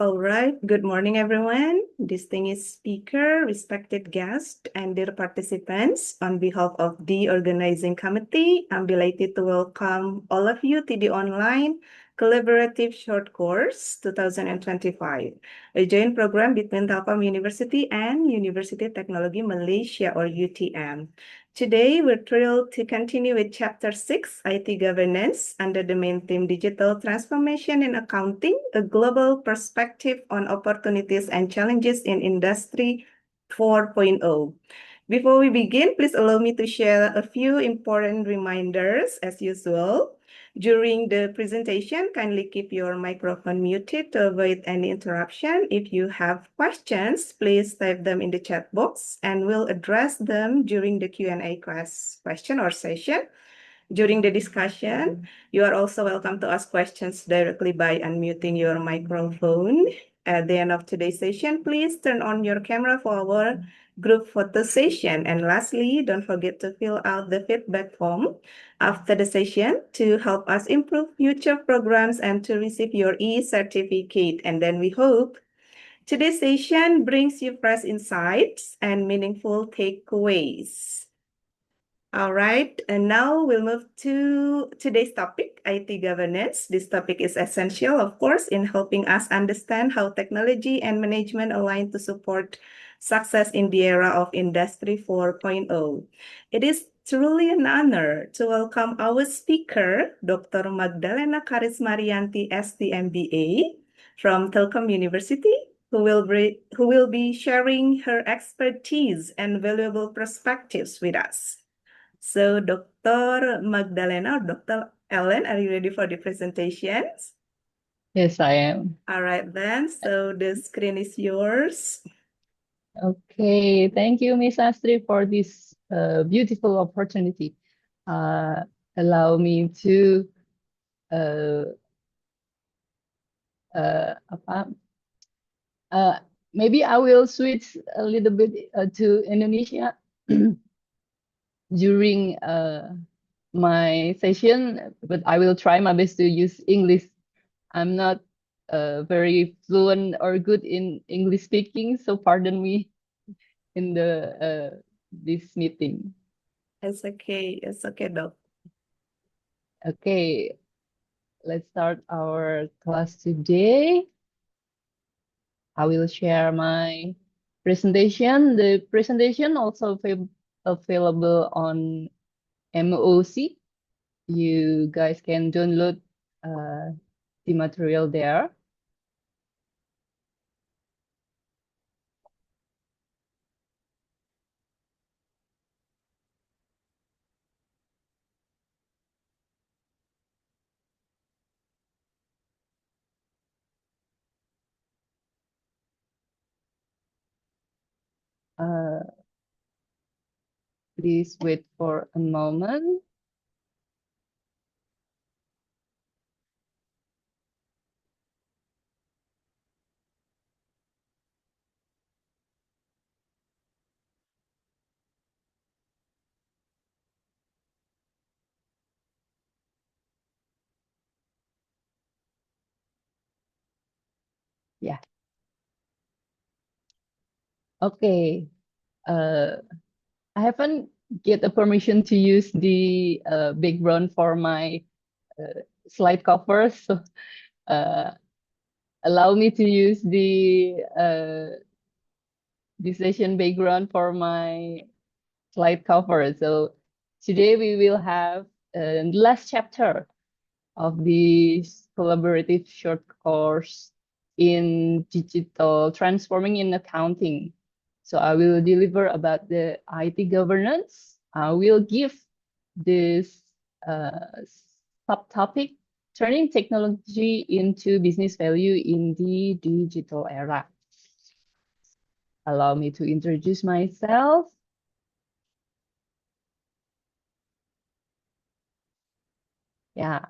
All right. Good morning, everyone. Distinguished speaker, respected guest, and dear participants. On behalf of the organizing committee, I'm delighted to welcome all of you to the online collaborative short course 2025, a joint program between Telkom University and Universiti Teknologi Malaysia, or UTM. Today, we're thrilled to continue with Chapter 6, IT Governance, under the main theme Digital Transformation in Accounting, a global perspective on opportunities and challenges in Industry 4.0. Before we begin, please allow me to share a few important reminders as usual. During the presentation, kindly keep your microphone muted to avoid any interruption. If you have questions, please type them in the chat box and we'll address them during the Q&A question or session. During the discussion, you are also welcome to ask questions directly by unmuting your microphone. At the end of today's session, please turn on your camera for our group photo session. And lastly, don't forget to fill out the feedback form after the session to help us improve future programs and to receive your e-certificate. And then we hope today's session brings you fresh insights and meaningful takeaways. All right, and now we'll move to today's topic, IT governance. This topic is essential, of course, in helping us understand how technology and management align to support success in the era of Industry 4.0. It is truly an honor to welcome our speaker, Dr. Magdalena Karismariyanti, ST MBA from Telkom University, who will be sharing her expertise and valuable perspectives with us. So, Dr. Magdalena or Dr. Ellen, are you ready for the presentations? Yes, I am. All right, then. So, the screen is yours. Okay, thank you, Miss Astrid, for this beautiful opportunity. Allow me to uh, apa, maybe I will switch a little bit to Indonesia during my session, but I will try my best to use English. I'm not very fluent or good in English speaking, so pardon me in the this meeting. It's okay. It's okay, Doc. Okay, let's start our class today. I will share my presentation. The presentation also available on MOOC. You guys can download the material there. Uh, please wait for a moment. Yeah. Okay. I haven't get the permission to use the background for my slide cover, so allow me to use the session background for my slide cover. So today we will have the last chapter of this collaborative short course in digital transforming in accounting. So I will deliver about the IT governance. I will give this subtopic, turning technology into business value in the digital era. Allow me to introduce myself. Yeah,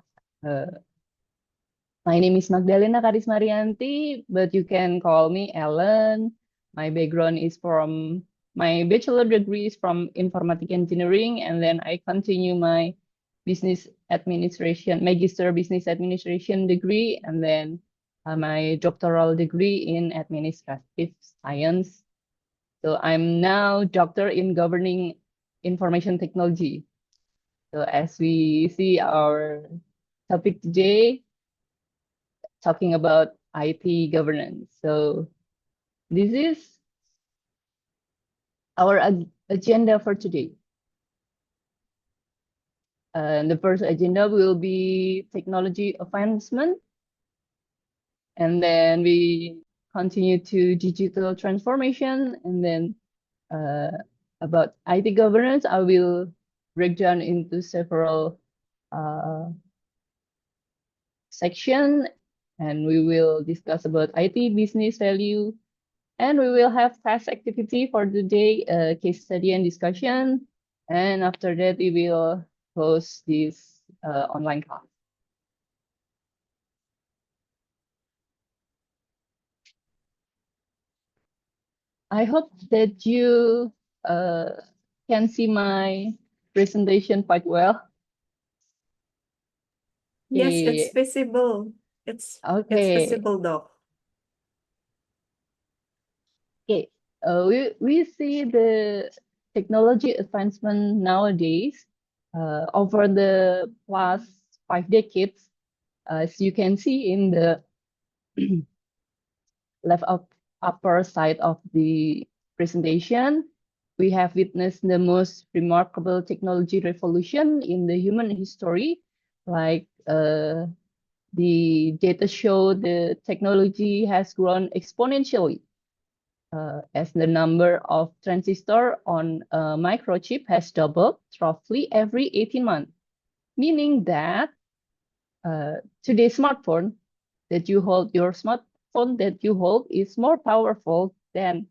my name is Magdalena Karismariyanti, but you can call me Ellen. My background is my bachelor degree is from informatic engineering, and then I continue my business administration, magister business administration degree, and then my doctoral degree in administrative science. So I'm now doctor in governing information technology. So as we see our topic today, talking about IT governance. So this is our agenda for today. The first agenda will be technology advancement, and then we continue to digital transformation, and then about IT governance, I will break down into several section, and we will discuss about IT business value, and we will have task activity for the day, case study and discussion, and after that we will close this online class. I hope that you can see my presentation quite well. Yes, it's Okay. visible. It's Okay. visible, Doc. Okay. We see the technology advancement nowadays over the past 5 decades. As you can see in the left upper side of the presentation, we have witnessed the most remarkable technology revolution in the human history. Like the data show, the technology has grown exponentially as the number of transistors on a microchip has doubled roughly every 18 months, meaning that today's smartphone that you hold, your smartphone that you hold is more powerful than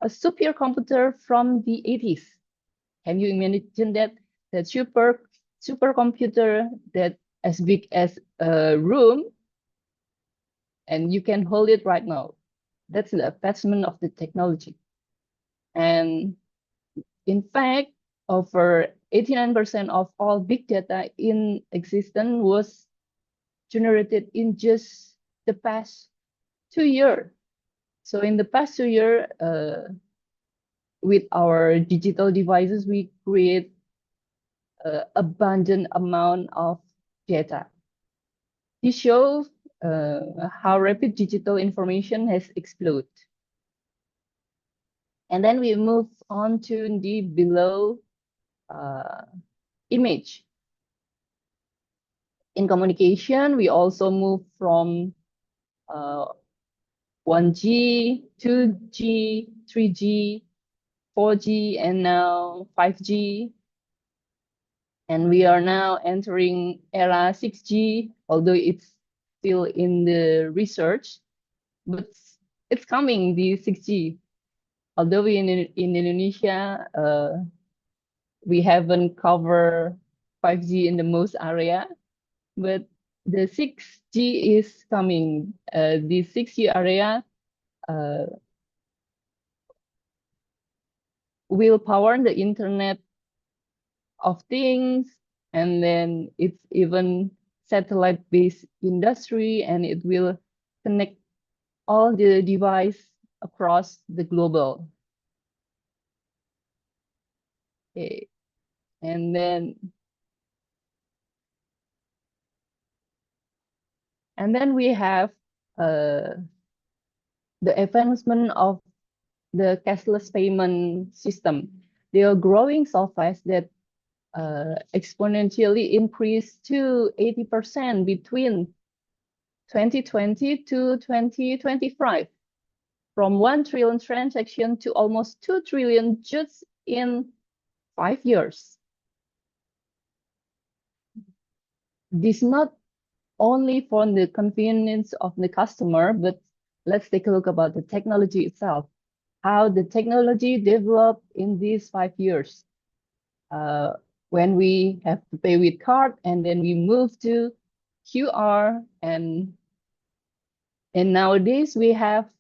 a supercomputer from the 80s. Can you imagine that? That supercomputer that as big as a room, and you can hold it right now. That's the advancement of the technology. And in fact, over 89% of all big data in existence was generated in just the past 2 years. So in the past 2 years, with our digital devices, we create abundant amount of data. This shows how rapid digital information has exploded. And then we move on to the below image. In communication, we also move from 1G, 2G, 3G, 4G, and now 5G. And we are now entering era 6G, although it's still in the research, but it's coming, the 6G. Although in Indonesia, we haven't covered 5G in the most area, but the 6G is coming. The 6G area will power the Internet of Things, and then it's even satellite-based industry, and it will connect all the device across the global. Okay. And then we have the advancement of the cashless payment system. They are growing so fast that exponentially increased to 80% between 2020 to 2025, from 1 trillion transaction to almost 2 trillion just in 5 years. This not only for the convenience of the customer, but let's take a look about the technology itself. How the technology developed in these 5 years. When we have to pay with card, and then we move to QR, and nowadays we have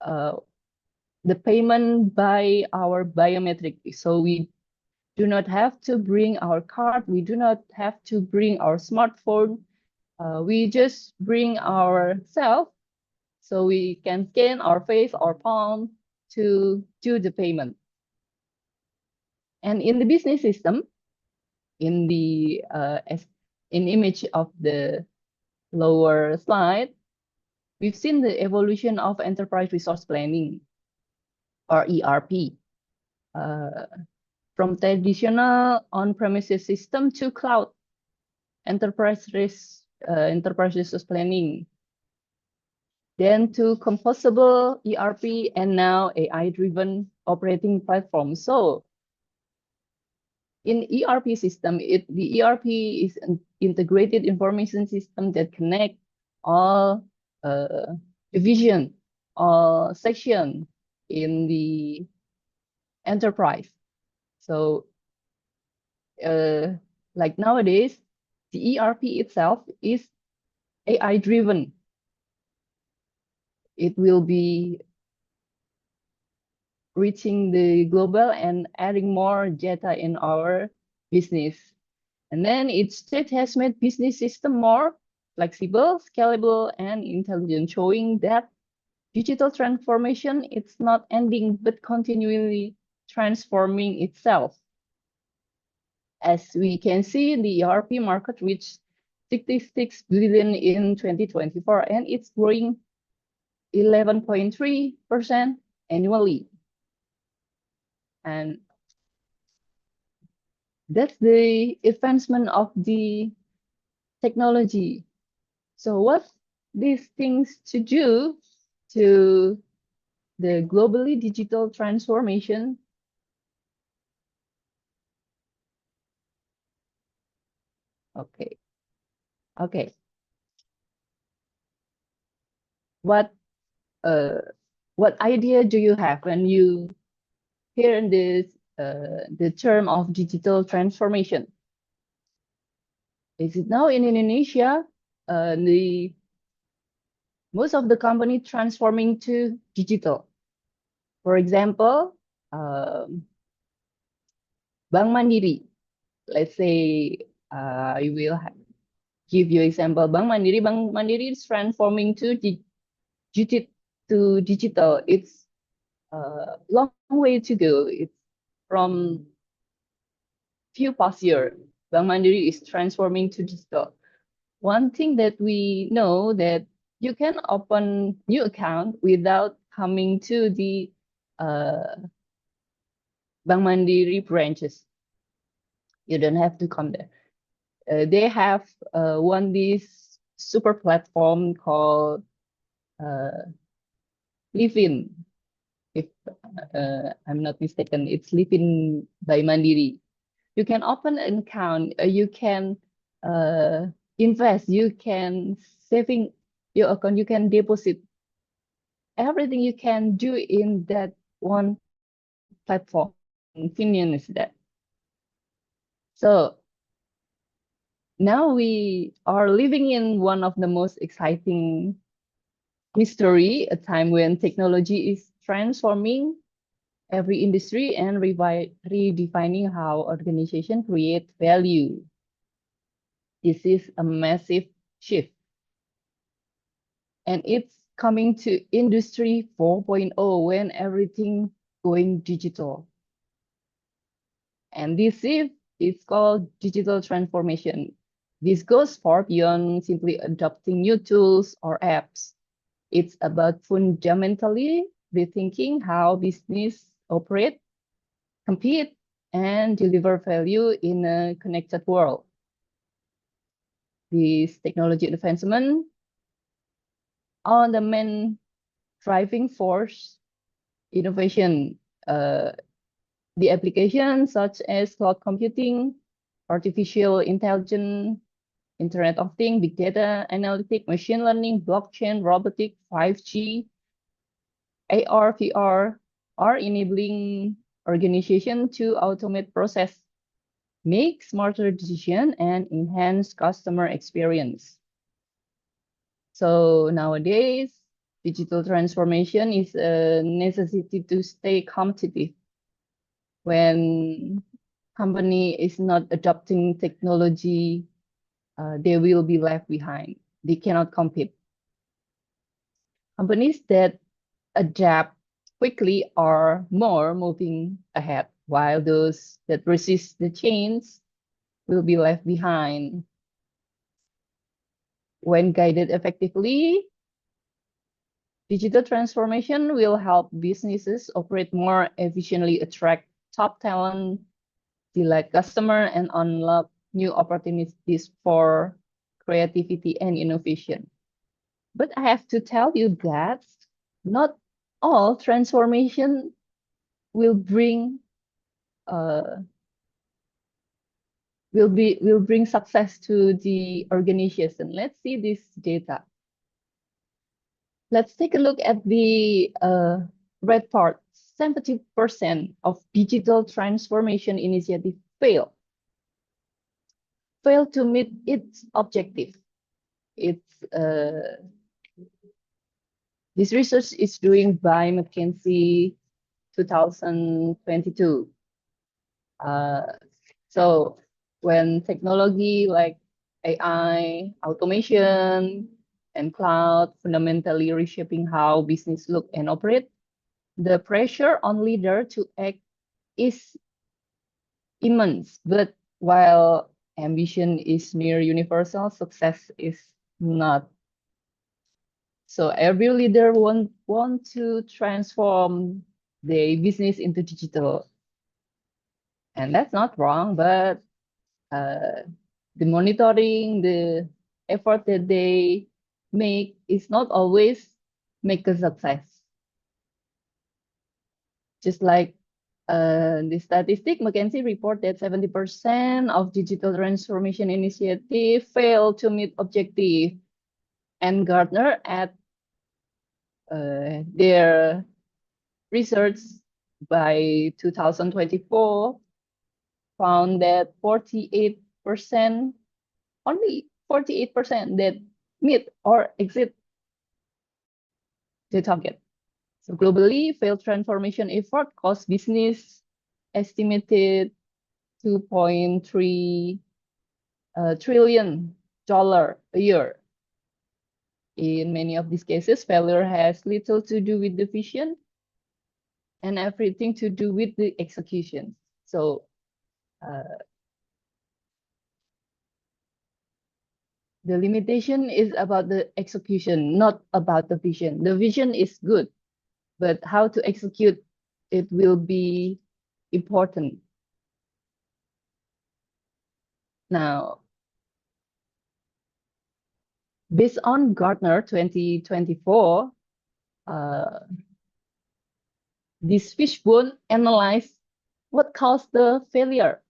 the payment by our biometric. So we do not have to bring our card, we do not have to bring our smartphone. We just bring ourselves so we can scan our face or palm to do the payment. And in the business system, in the image of the lower slide, we've seen the evolution of enterprise resource planning, or ERP, from traditional on-premises system to cloud enterprise resource planning, then to composable ERP, and now AI-driven operating platform. So in ERP system, the ERP is an integrated information system that connect all division, all section in the enterprise. So like nowadays, the ERP itself is AI-driven. It will be reaching the global and adding more data in our business. And then its state has made business system more flexible, scalable, and intelligent, showing that digital transformation, it's not ending, but continually transforming itself. As we can see, the ERP market reached 66 billion in 2024, and it's growing 11.3% annually. And that's the advancement of the technology. So what these things to do to the globally digital transformation? Okay. Okay. What idea do you have when you hear this the term of digital transformation? Is it now in Indonesia? Most of the company transforming to digital. For example, Bank Mandiri. Let's say I will give you example. Bank Mandiri is transforming to digital. It's a long way to go. It's from few past year. Bank Mandiri is transforming to digital. One thing that we know that you can open new account without coming to the Bank Mandiri branches. You don't have to come there. They have this super platform called Livin. If I'm not mistaken, it's Livin by Mandiri. You can open an account. You can invest. You can saving your account. You can deposit. Everything you can do in that one platform. Convenient is that. So now we are living in one of the most exciting history, a time when technology is transforming every industry and redefining how organizations create value. This is a massive shift. And it's coming to Industry 4.0 when everything going digital. And this shift is called digital transformation. This goes far beyond simply adopting new tools or apps. It's about fundamentally rethinking how business operate, compete, and deliver value in a connected world. This technology advancement are the main driving force innovation. The applications such as cloud computing, artificial intelligence, Internet of Things, big data, analytics, machine learning, blockchain, robotics, 5G, AR, VR are enabling organizations to automate process, make smarter decisions, and enhance customer experience. So nowadays, digital transformation is a necessity to stay competitive. When company is not adopting technology they will be left behind. They cannot compete. Companies that adapt quickly are more moving ahead, while those that resist the change will be left behind. When guided effectively, digital transformation will help businesses operate more efficiently, attract top talent, delight customer, and unlock new opportunities for creativity and innovation. But I have to tell you that not all transformation will bring will bring success to the organization. Let's see this data. Let's take a look at the red part. 70% of digital transformation initiative fail to meet its objective. It's this research is doing by McKinsey 2022. So when technology like AI, automation, and cloud fundamentally reshaping how business look and operate, the pressure on leader to act is immense. But while ambition is near universal, success is not. So every leader want to transform their business into digital. And that's not wrong, but the monitoring, the effort that they make is not always make a success. Just like the statistic, McKinsey report that 70% of digital transformation initiative fail to meet objective. And Gartner at their research by 2024 found that 48%, only 48% that meet or exceed the target. So globally, failed transformation effort cost business estimated $2.3 trillion a year. In many of these cases, failure has little to do with the vision and everything to do with the execution. So the limitation is about the execution, not about the vision. The vision is good, but how to execute it will be important. Now, based on Gartner 2024, this fishbone analyzed what caused the failure.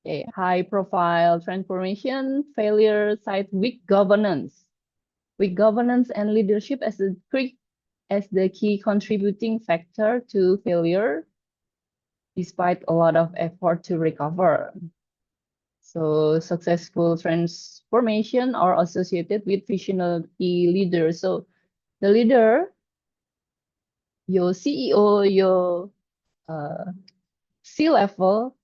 A high-profile transformation failure cite weak governance. Weak governance and leadership as the key contributing factor to failure, despite a lot of effort to recover. So successful transformation are associated with visionary leaders. So the leader, your CEO, your C-level,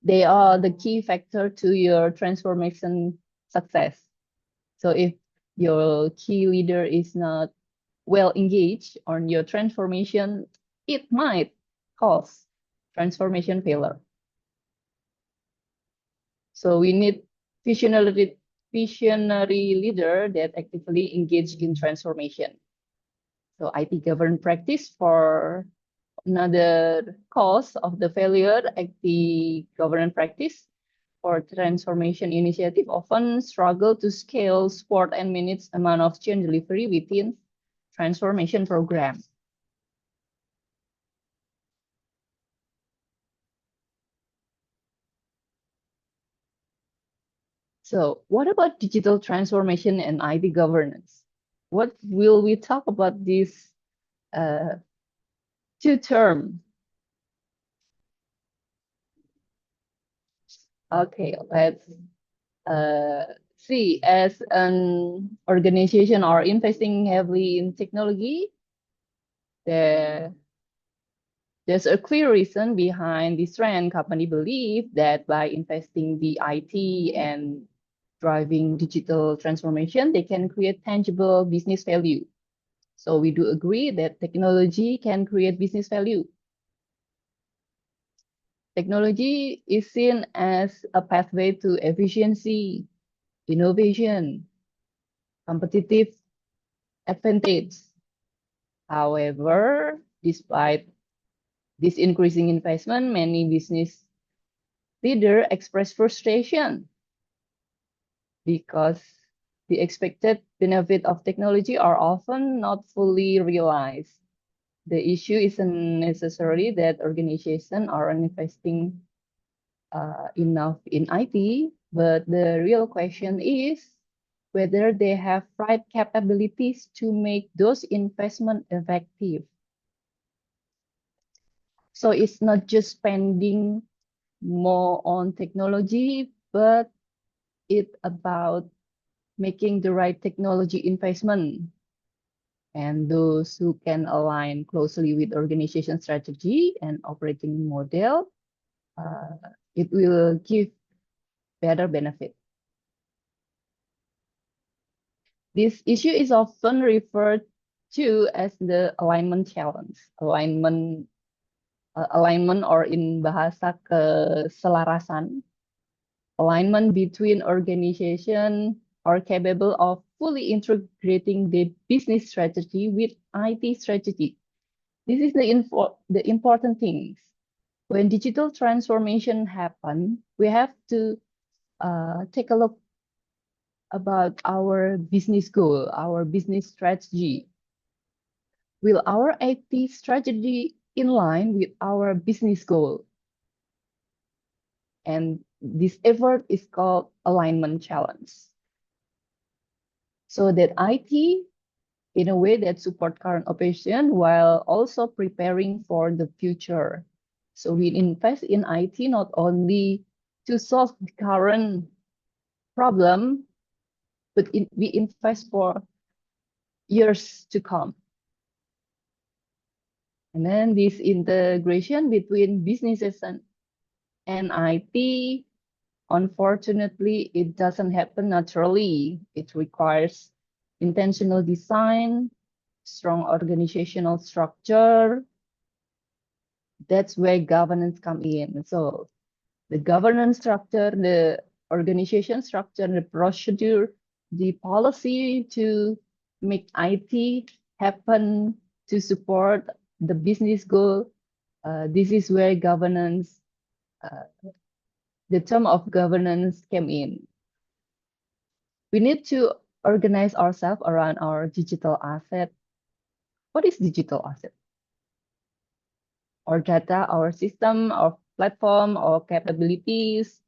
they are the key factor to your transformation success. So if your key leader is not well engaged on your transformation, it might cause transformation failure. So we need visionary leader that actively engage in transformation. So IT governance practice for another cause of the failure, IT governance practice for transformation initiative often struggle to scale, support, and manage amount of change delivery within transformation program. So what about digital transformation and IT governance? What will we talk about these two terms? Okay, let's see. As an organization are investing heavily in technology, the There's a clear reason behind this trend. Company believe that by investing the IT and driving digital transformation, they can create tangible business value. So we do agree that technology can create business value. Technology is seen as a pathway to efficiency, innovation, competitive advantage. However, despite this increasing investment, many business leaders express frustration because the expected benefit of technology are often not fully realized. The issue isn't necessarily that organizations are investing enough in IT, but the real question is whether they have right capabilities to make those investments effective. So it's not just spending more on technology, but it's about making the right technology investment. And those who can align closely with organization strategy and operating model, it will give better benefit. This issue is often referred to as the alignment challenge. Alignment or in bahasa keselarasan, alignment between organization are capable of fully integrating the business strategy with IT strategy. This is the important things. When digital transformation happen, we have to take a look about our business goal, our business strategy. Will our IT strategy in line with our business goal? And this effort is called alignment challenge. So that IT, in a way that support current operation while also preparing for the future. So we invest in IT not only to solve the current problem, but we invest for years to come. And then this integration between businesses and IT, unfortunately, it doesn't happen naturally. It requires intentional design, strong organizational structure. That's where governance come in. So the governance structure, the organization structure, the procedure, the policy to make IT happen to support the business goal. This is where governance, the term of governance came in. We need to organize ourselves around our digital asset. What is digital asset? Our data, our system, our platform, our capabilities,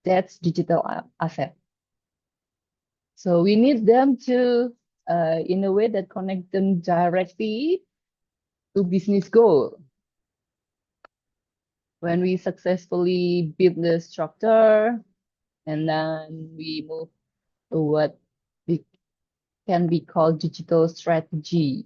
that's digital asset. So we need them to, in a way that connect them directly to business goal. When we successfully build the structure, and then we move to what can be called digital strategy.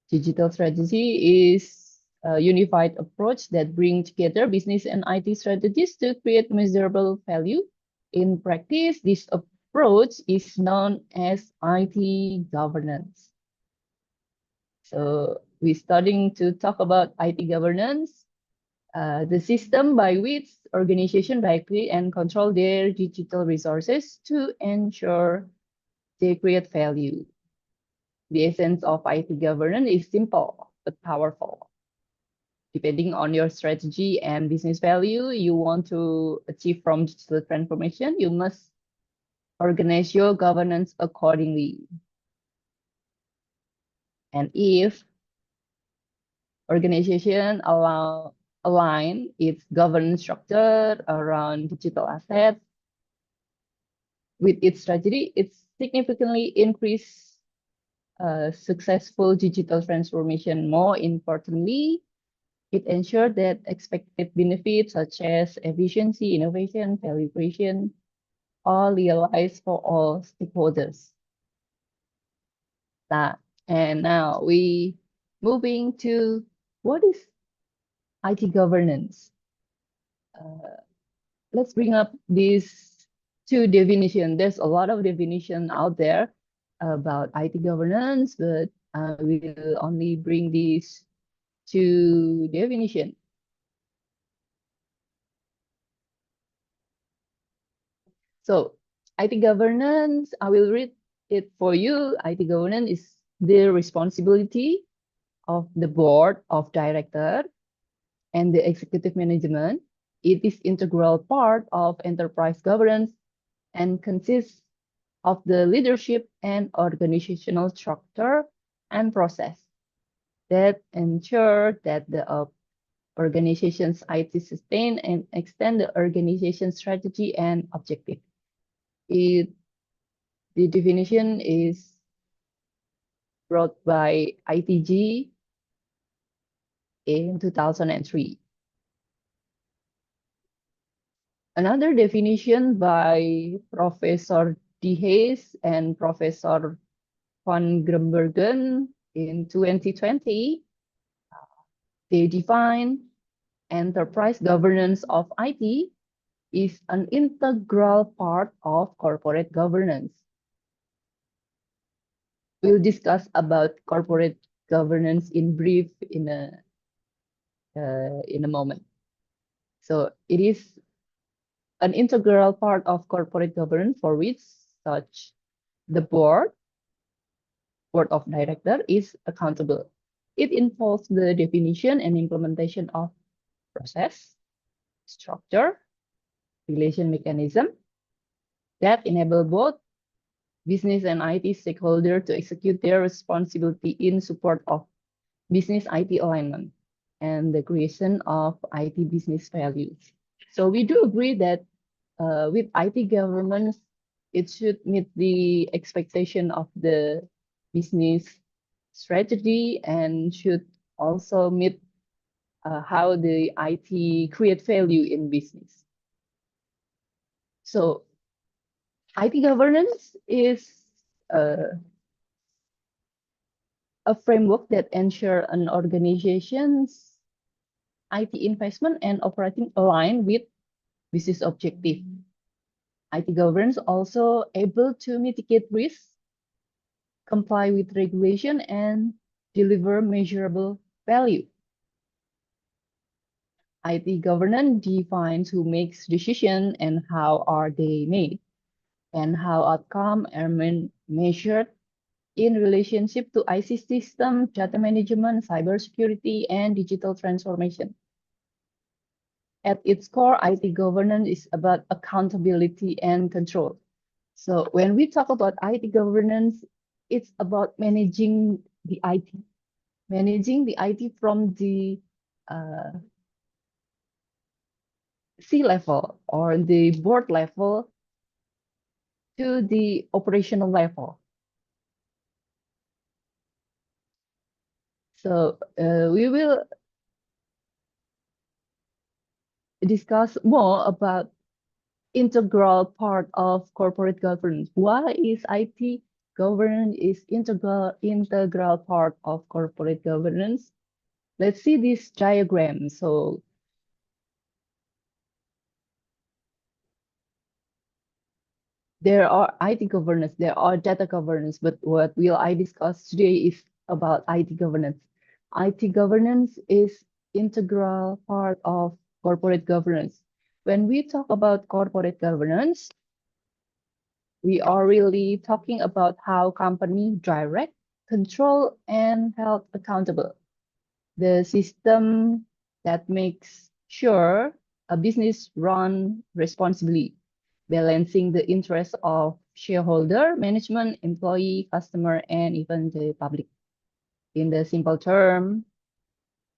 Digital strategy is a unified approach that brings together business and IT strategies to create measurable value. In practice, this approach is known as IT governance. So we're starting to talk about IT governance, the system by which organizations directly and control their digital resources to ensure they create value. The essence of IT governance is simple but powerful. Depending on your strategy and business value you want to achieve from digital transformation, you must organize your governance accordingly. And if organization align its governance structure around digital assets with its strategy, it significantly increase successful digital transformation. More importantly, it ensures that expected benefits such as efficiency, innovation, value creation are realized for all stakeholders. And now we moving to what is IT governance? Let's bring up these two definitions. There's a lot of definition out there about IT governance, but we will only bring these two definitions. So IT governance, I will read it for you. IT governance is the responsibility of the board of directors and the executive management. It is integral part of enterprise governance and consists of the leadership and organizational structure and process that ensure that the organization's IT sustain and extend the organization's strategy and objective. The definition is brought by ITG in 2003. Another definition by Professor De Haes and Professor van Grembergen in 2020, they define enterprise governance of IT is an integral part of corporate governance. We'll discuss about corporate governance in brief in a moment. So it is an integral part of corporate governance for which such the board of director is accountable. It involves the definition and implementation of process, structure, relation mechanism that enable both business and IT stakeholders to execute their responsibility in support of business IT alignment and the creation of IT business values. So we do agree that with IT governance, it should meet the expectation of the business strategy and should also meet how the IT create value in business. So IT governance is a framework that ensures an organization's IT investment and operating align with business objective. IT governance also able to mitigate risks, comply with regulation, and deliver measurable value. IT governance defines who makes decisions and how are they made, and how outcomes are measured in relationship to IT system, data management, cybersecurity, and digital transformation. At its core, IT governance is about accountability and control. So when we talk about IT governance, it's about managing the IT from the C-level or the board level to the operational level. So we will discuss more about integral part of corporate governance. Why is IT governance is integral part of corporate governance? Let's see this diagram. So there are IT governance, there are data governance, but what will I discuss today is about IT governance. IT governance is integral part of corporate governance. When we talk about corporate governance, we are really talking about how company direct, control, and held accountable. The system that makes sure a business run responsibly, balancing the interests of shareholder, management, employee, customer, and even the public. In the simple term,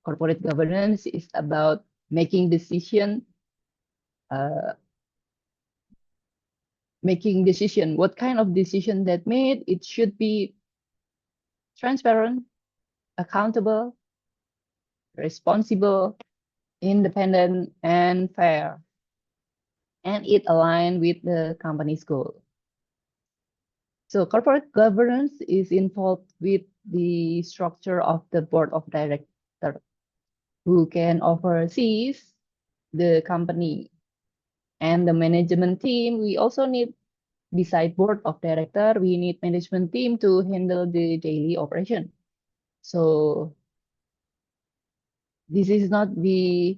corporate governance is about making decision, what kind of decision that made, it should be transparent, accountable, responsible, independent, and fair. And it aligned with the company's goal. So corporate governance is involved with the structure of the board of directors. who can oversee the company. And the management team, we also need, beside board of director, we need management team to handle the daily operation. So this is not the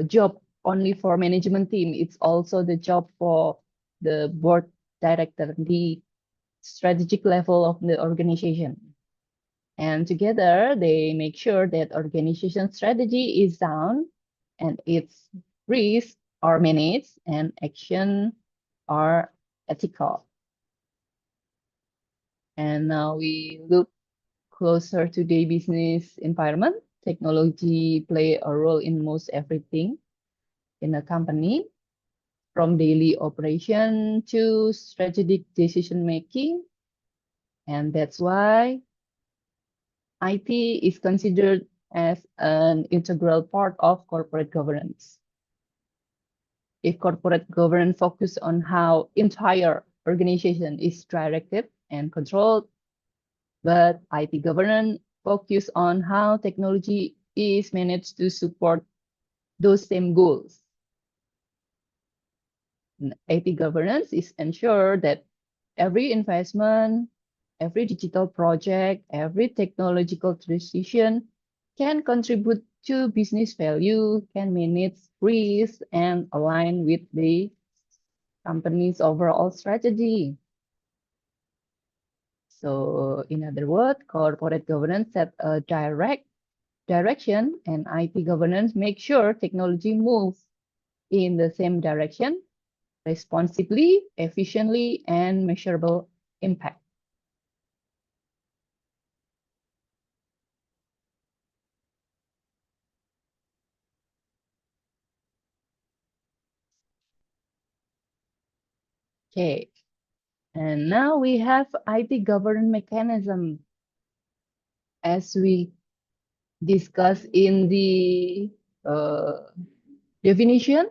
job only for management team, it's also the job for the board director, the strategic level of the organization. And together they make sure that organization strategy is sound and its risks are managed and action are ethical. And now we look closer to the business environment. Technology play a role in most everything in a company, from daily operation to strategic decision making. And that's why IT is considered as an integral part of corporate governance. If corporate governance focus on how entire organization is directed and controlled, but IT governance focus on how technology is managed to support those same goals. IT governance is ensure that every investment, every digital project, every technological transition can contribute to business value, can manage risk, and align with the company's overall strategy. So in other words, corporate governance set a direct direction, and IT governance make sure technology moves in the same direction, responsibly, efficiently, and measurable impact. Okay, and now we have IT governance mechanism, as we discussed in the definition.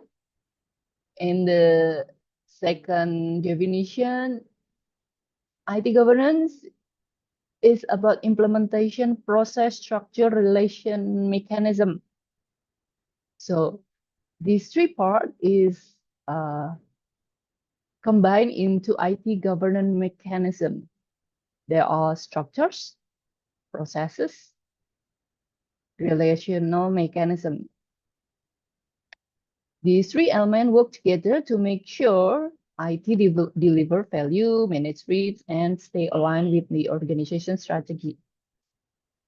In the second definition, IT governance is about implementation, process, structure, relation, mechanism. So these three parts is combined into IT governance mechanism. There are structures, processes, relational mechanism. These three elements work together to make sure IT deliver value, manage risks, and stay aligned with the organization strategy.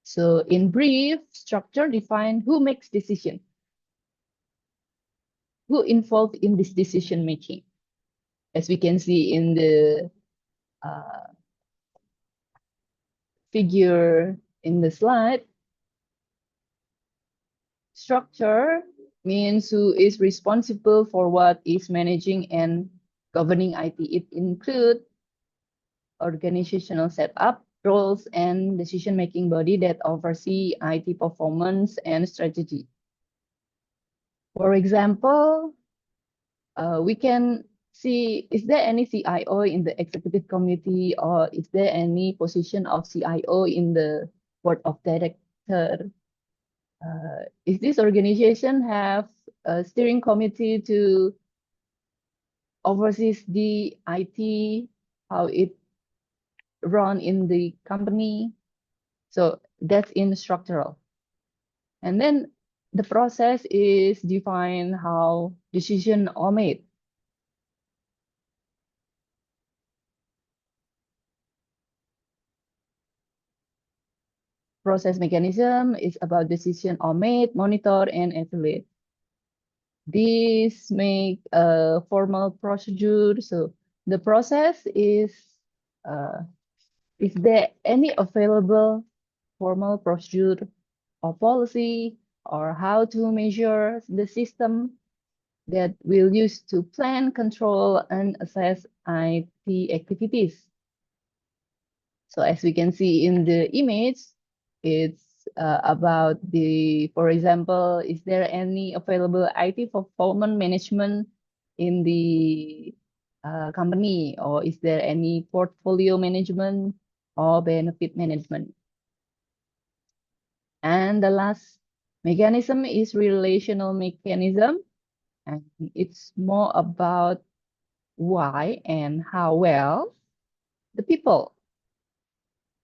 So in brief, structure define who makes decision, who involved in this decision making. As we can see in the figure in the slide, structure means who is responsible for what is managing and governing IT. It includes organizational setup, roles, and decision-making body that oversee IT performance and strategy. For example, we can see, is there any CIO in the executive committee, or is there any position of CIO in the board of director? Is this organization have a steering committee to oversee the IT, how it run in the company? So that's in structural. And then the process is define how decisions are made. Process mechanism is about decision are made, monitor, and evaluate. This make a formal procedure. So the process is there any available formal procedure or policy, or how to measure the system that we'll use to plan, control, and assess IT activities. So as we can see in the image, it's about the, for example, is there any available IT performance management in the company, or is there any portfolio management or benefit management? And the last Mechanism is relational mechanism, and it's more about why and how well the people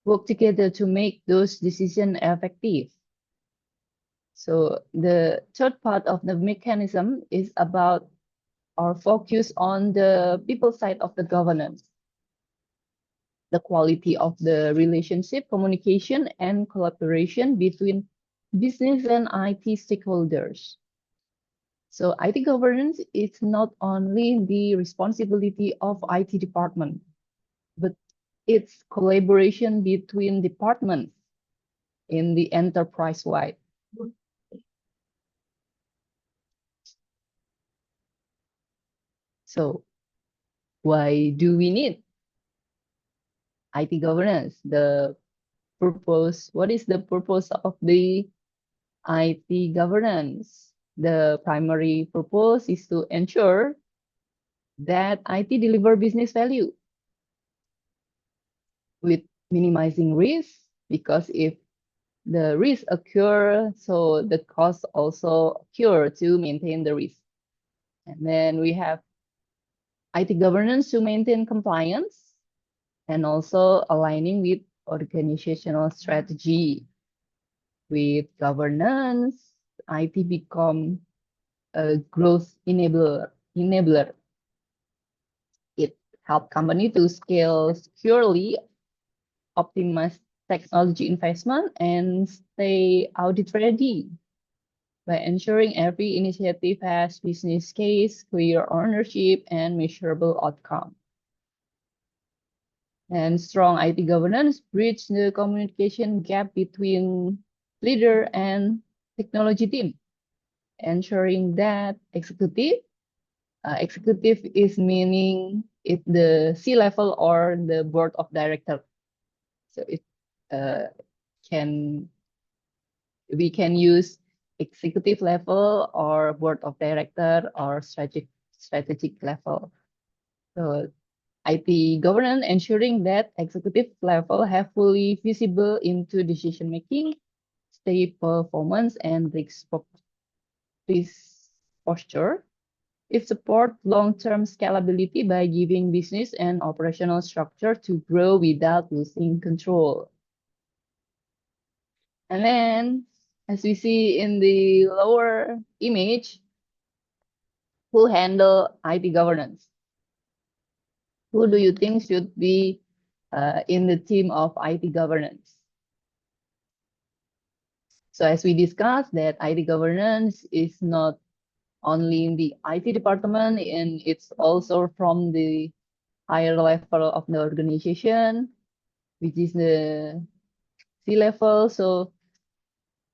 work together to make those decisions effective. So the third part of the mechanism is about our focus on the people side of the governance, the quality of the relationship, communication, and collaboration between business and IT stakeholders. So IT governance is not only the responsibility of IT department, but it's collaboration between departments in the enterprise-wide. So why do we need IT governance? The purpose, what is the purpose of the IT governance? The primary purpose is to ensure that IT deliver business value with minimizing risk, because if the risk occur, so the cost also occur to maintain the risk. And then we have IT governance to maintain compliance and also aligning with organizational strategy. With governance, IT become a growth enabler. It helps company to scale securely, optimize technology investment, and stay audit ready by ensuring every initiative has business case, clear ownership, and measurable outcome. And strong IT governance bridge the communication gap between leader and technology team, ensuring that executive is meaning it the C-level or the board of director. So it uh, can we can use executive level or board of director or strategic level. So IT governance ensuring that executive level have fully visible into decision making, stay performance, and risk posture. It supports long-term scalability by giving business and operational structure to grow without losing control. And then, as we see in the lower image, who handle IT governance? Who do you think should be in the team of IT governance? So as we discussed that IT governance is not only in the IT department, and it's also from the higher level of the organization, which is the C-level. So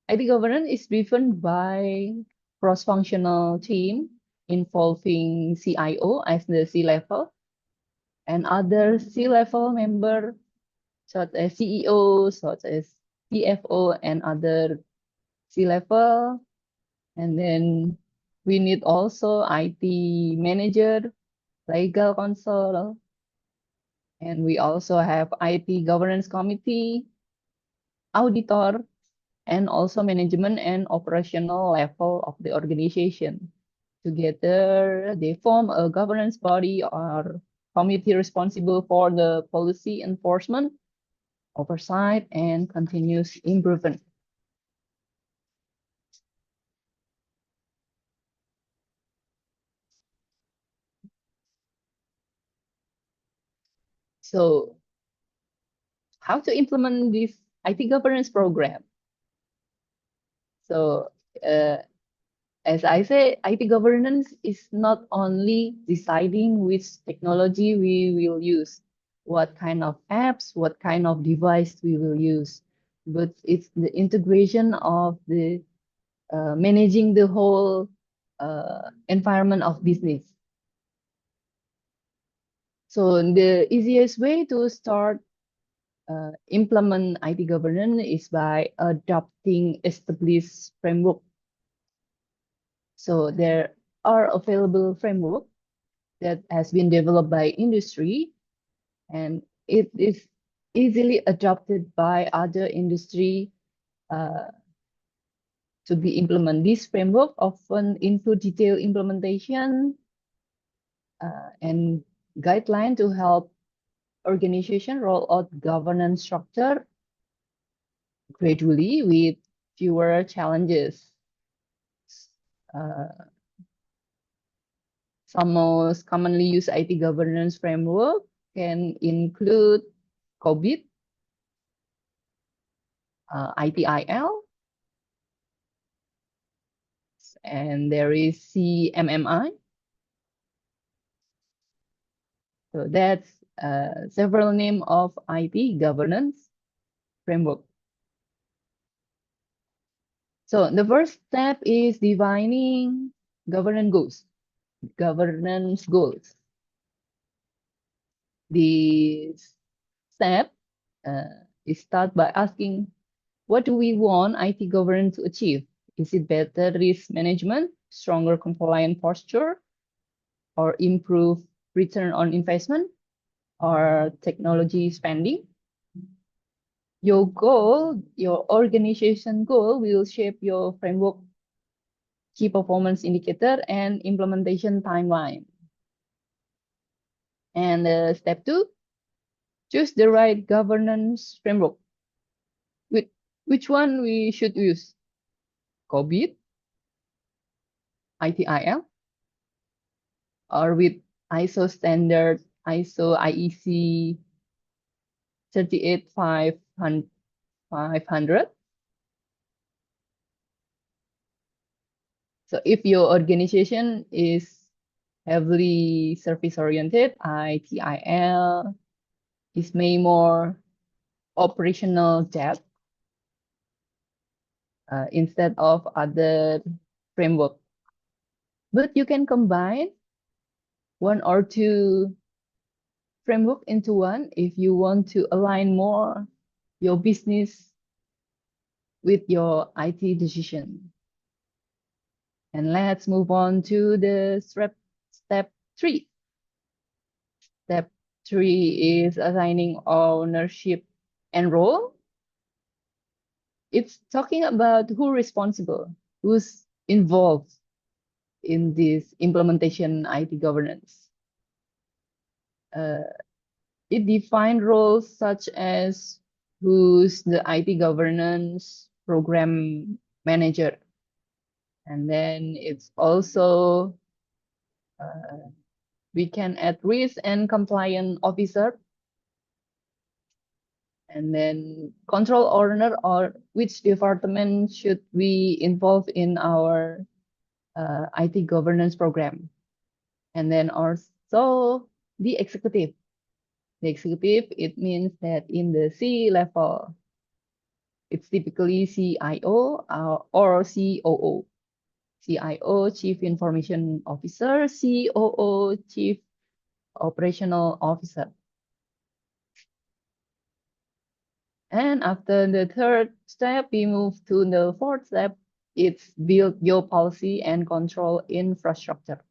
IT governance is driven by cross-functional team involving CIO as the C-level and other C-level member such as CEO, such as CFO, and other C-level. And then we need also IT manager, legal counsel, and we also have IT governance committee, auditor, and also management and operational level of the organization. Together, they form a governance body or committee responsible for the policy enforcement, oversight, and continuous improvement. So how to implement this IT governance program? So as I say, IT governance is not only deciding which technology we will use, what kind of apps, what kind of device we will use, but it's the integration of the managing the whole environment of business. So the easiest way to start implement IT governance is by adopting established framework. So there are available framework that has been developed by industry, and it is easily adopted by other industry to be implemented. This framework often include detailed implementation and guideline to help organization roll out governance structure gradually with fewer challenges. Some most commonly used IT governance framework can include COVID, ITIL, and there is CMMI. So that's several name of IT governance framework. So the first step is defining governance goals. Governance goals. This step is start by asking, what do we want IT governance to achieve? Is it better risk management, stronger compliance posture, or improve return on investment, or technology spending? Your goal, your organization goal will shape your framework, key performance indicator, and implementation timeline. And step 2, choose the right governance framework. Which one we should use? COVID, ITIL, or with ISO standard, ISO IEC 38500. So if your organization is heavily service oriented, ITIL is may more operational depth instead of other framework. But you can combine one or two framework into one if you want to align more your business with your IT decision. And let's move on to the step 3. Step 3 is assigning ownership and role. It's talking about who's responsible, who's involved in this implementation IT governance. It defines roles such as who's the IT governance program manager. And then it's also, we can add risk and compliance officer. And then control owner, or which department should we involve in our IT governance program. And then also the executive. The executive, it means that in the C level, it's typically CIO or COO. CIO, Chief Information Officer, COO, Chief Operational Officer. And after the third step, we move to the fourth step. It's build your policy and control infrastructure.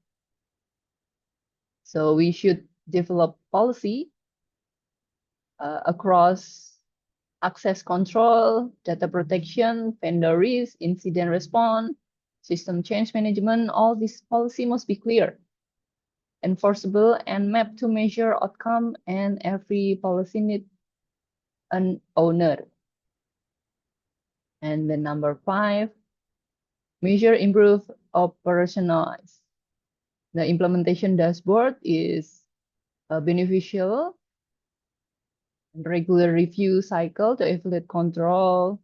So we should develop policy across access control, data protection, vendor risk, incident response, system change management. All this policy must be clear, enforceable, and mapped to measure outcome, and every policy needs an owner. And the number 5, measure, improve, operationalize. The implementation dashboard is beneficial. Regular review cycle to evaluate control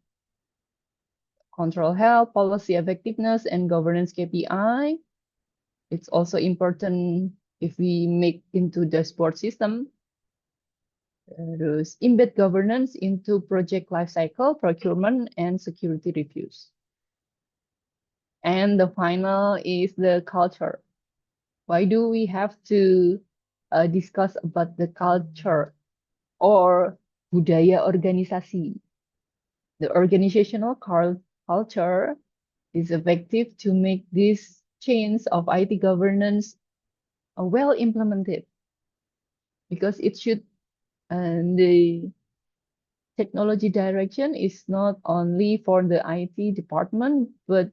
health, policy effectiveness, and governance KPI. It's also important if we make into dashboard system. Terus embed governance into project lifecycle, procurement, and security reviews. And the final is the culture. Why do we have to discuss about the culture or budaya organisasi? The organizational culture is effective to make this change of IT governance well implemented, because it should the technology direction is not only for the IT department, but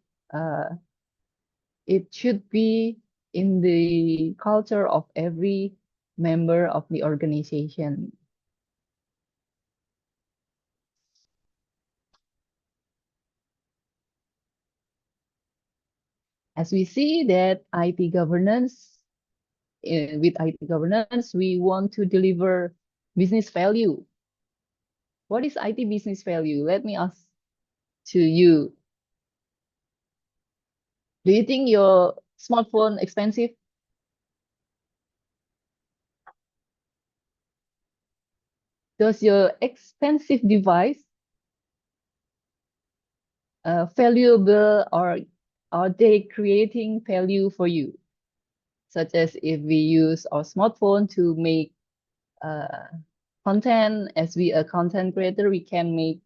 it should be in the culture of every member of the organization. As we see that IT governance, with IT governance, we want to deliver business value. What is IT business value? Let me ask to you. Do you think your smartphone expensive? Does your expensive device valuable, or are they creating value for you? Such as if we use our smartphone to make content, as we a content creator, we can make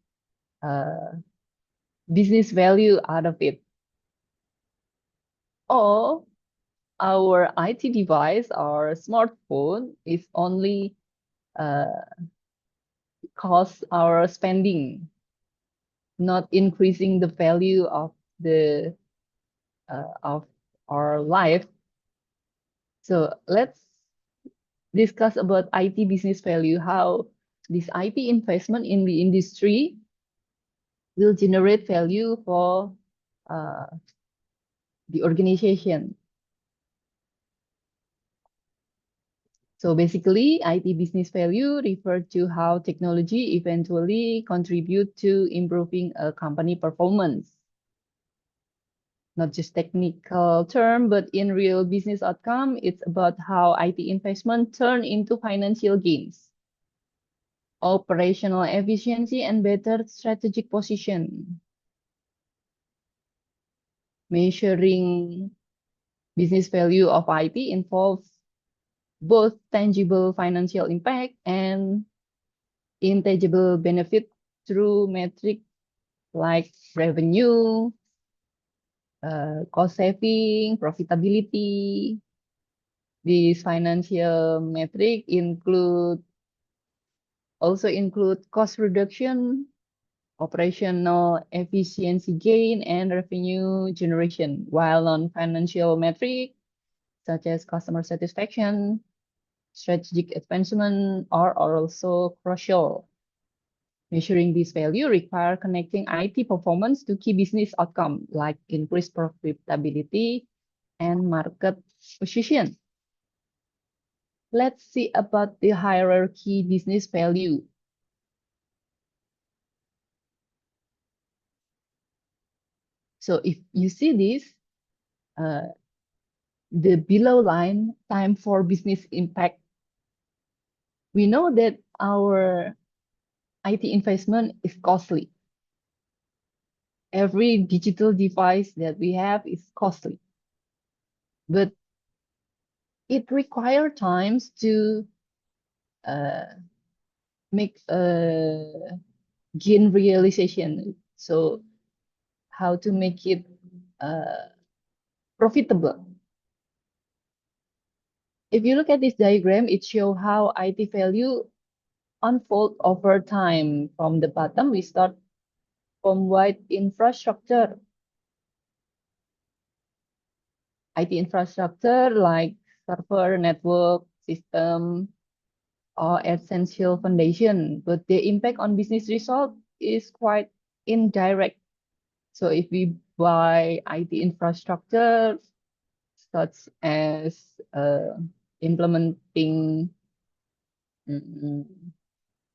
business value out of it. Or our IT device, our smartphone, is only cost our spending, not increasing the value of the of our life. So let's discuss about IT business value, how this IT investment in the industry will generate value for the organization. So basically, IT business value refers to how technology eventually contribute to improving a company performance. Not just technical term, but in real business outcome, it's about how IT investment turn into financial gains, operational efficiency, and better strategic position. Measuring business value of IT involves both tangible financial impact and intangible benefit through metrics like revenue, cost saving, profitability. These financial metrics also include cost reduction, operational efficiency gain, and revenue generation, while non-financial metrics such as customer satisfaction, strategic advancement are also crucial. Measuring this value require connecting IT performance to key business outcome like increased profitability and market position. Let's see about the hierarchy business value. So if you see this, the below line, time for business impact, we know that our IT investment is costly. Every digital device that we have is costly, but it requires times to make a gain realization. So how to make it profitable. If you look at this diagram, it shows how IT value unfold over time. From the bottom, we start from wide infrastructure. IT infrastructure like server, network, system, or essential foundation, but the impact on business result is quite indirect. So if we buy IT infrastructure, such as implementing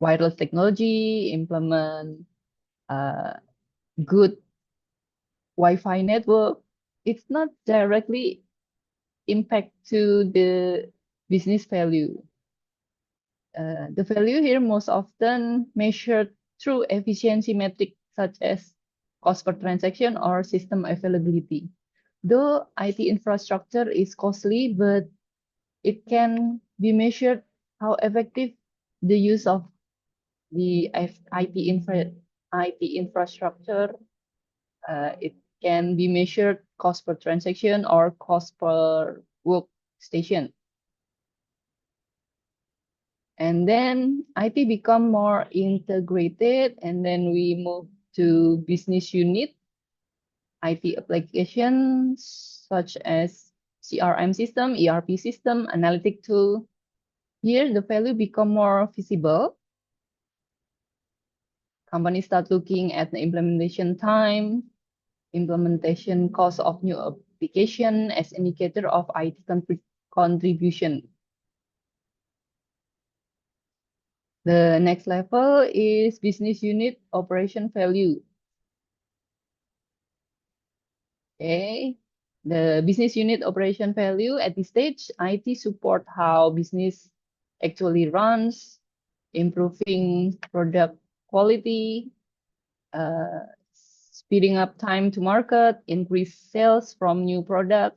wireless technology, implement good Wi-Fi network, it's not directly impact to the business value. The value here most often measured through efficiency metrics such as cost per transaction or system availability. Though IT infrastructure is costly, but it can be measured how effective the use of the IT infrastructure. It can be measured cost per transaction or cost per workstation. And then IT become more integrated, and then we move to business unit, IT applications such as CRM system, ERP system, analytic tool. Here, the value become more visible. Companies start looking at the implementation time, implementation cost of new application as indicator of IT contribution. The next level is business unit operation value. Okay, the business unit operation value at this stage, IT support how business actually runs, improving product quality, speeding up time to market, increase sales from new product.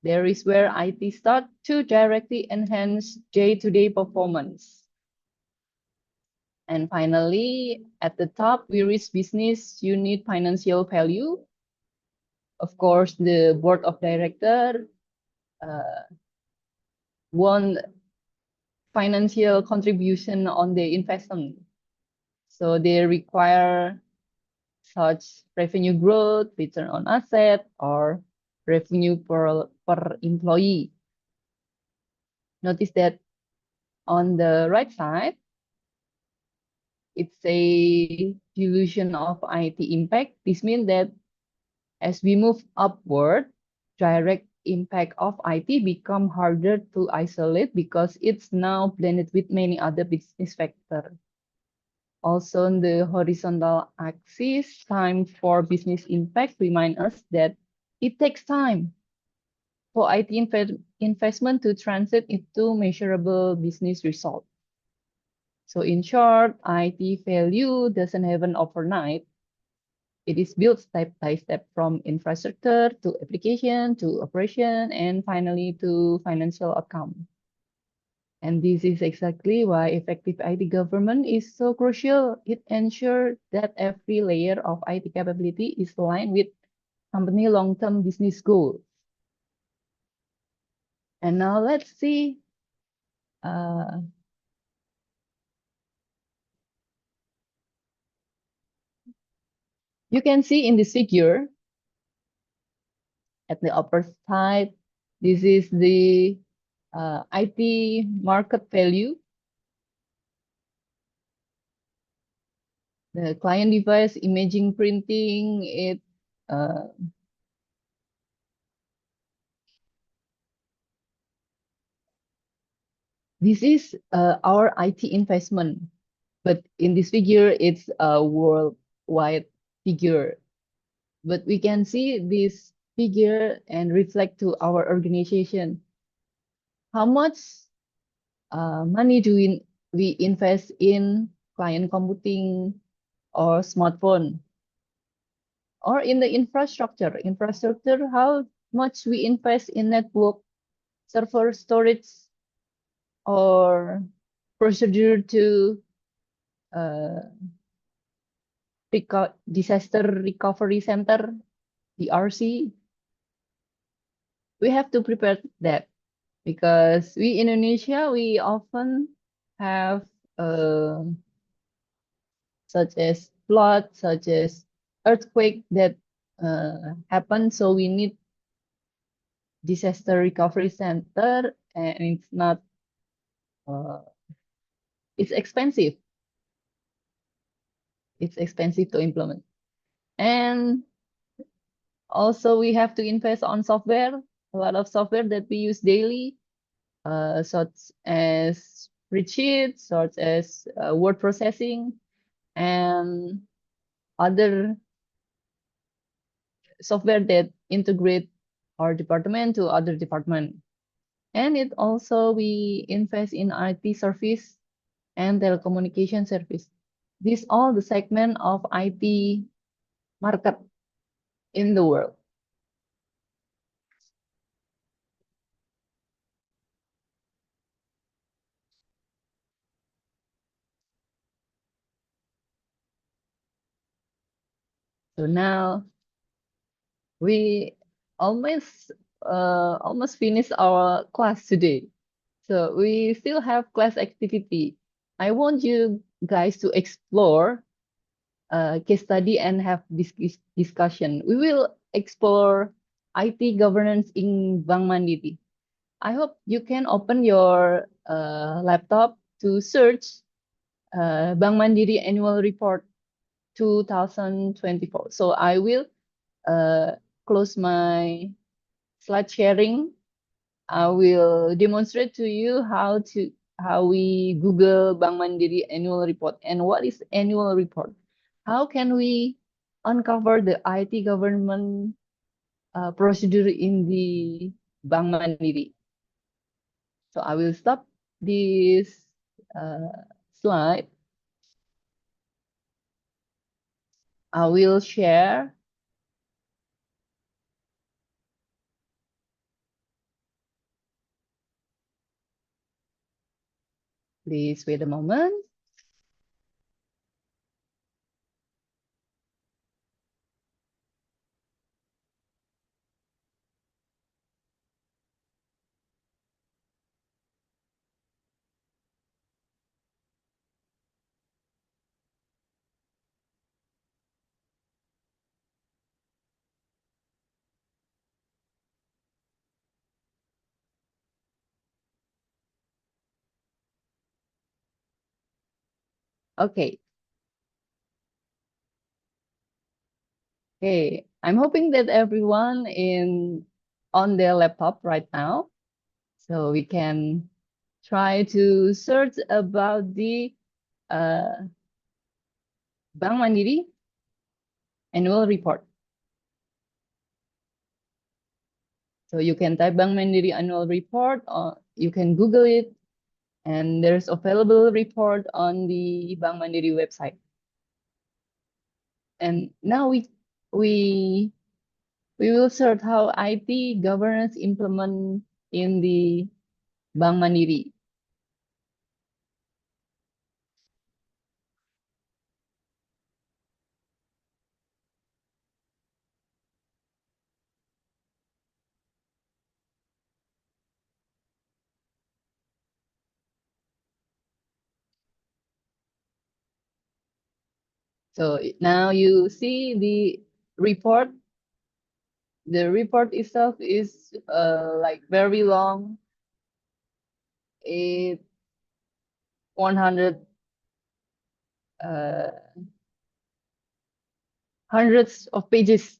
There is where IT start to directly enhance day-to-day performance. And finally, at the top, we reach business unit financial value. Of course, the board of director want financial contribution on the investment. So they require such revenue growth, return on asset, or revenue per employee. Notice that on the right side, it's a dilution of IT impact. This means that as we move upward, direct impact of IT become harder to isolate because it's now blended with many other business factors. Also, on the horizontal axis, time for business impact remind us that it takes time for IT investment to translate into measurable business results. So in short, IT value doesn't happen overnight. It is built step by step from infrastructure to application to operation and finally to financial outcome. And this is exactly why effective IT government is so crucial. It ensures that every layer of IT capability is aligned with company long-term business goals. And now let's see. You can see in this figure at the upper side, this is the IT market value. The client device, imaging, printing, this is our IT investment, but in this figure, it's a worldwide figure. But we can see this figure and reflect to our organization. How much money do we invest in client computing or smartphone? Or in the infrastructure, how much we invest in network, server storage, or procedure to disaster recovery center, DRC. We have to prepare that because we in Indonesia, we often have such as flood, such as earthquake that happen. So we need disaster recovery center, and it's not, it's expensive. It's expensive to implement. And also we have to invest on software, a lot of software that we use daily, such as spreadsheet, such as word processing, and other software that integrate our department to other department. And it also, we invest in IT service and telecommunication service. These all the segment of IT market in the world. So now we almost finished our class today. So we still have class activity. I want you guys to explore case study and have this discussion. We will explore IT governance in Bank Mandiri. I hope you can open your laptop to search Bank Mandiri Annual Report 2024. So I will close my slide sharing. I will demonstrate to you how we Google Bank Mandiri annual report and what is annual report. How can we uncover the IT government procedure in the Bank Mandiri? So I will stop this slide. I will share. Please wait a moment. Okay. Okay. I'm hoping that everyone on their laptop right now, so we can try to search about the Bank Mandiri annual report. So you can type Bank Mandiri annual report, or you can Google it, and there's available report on the Bank Mandiri website. And now we will search how IT governance implement in the Bank Mandiri. So now you see the report. The report itself is like very long. It 100 hundreds of pages,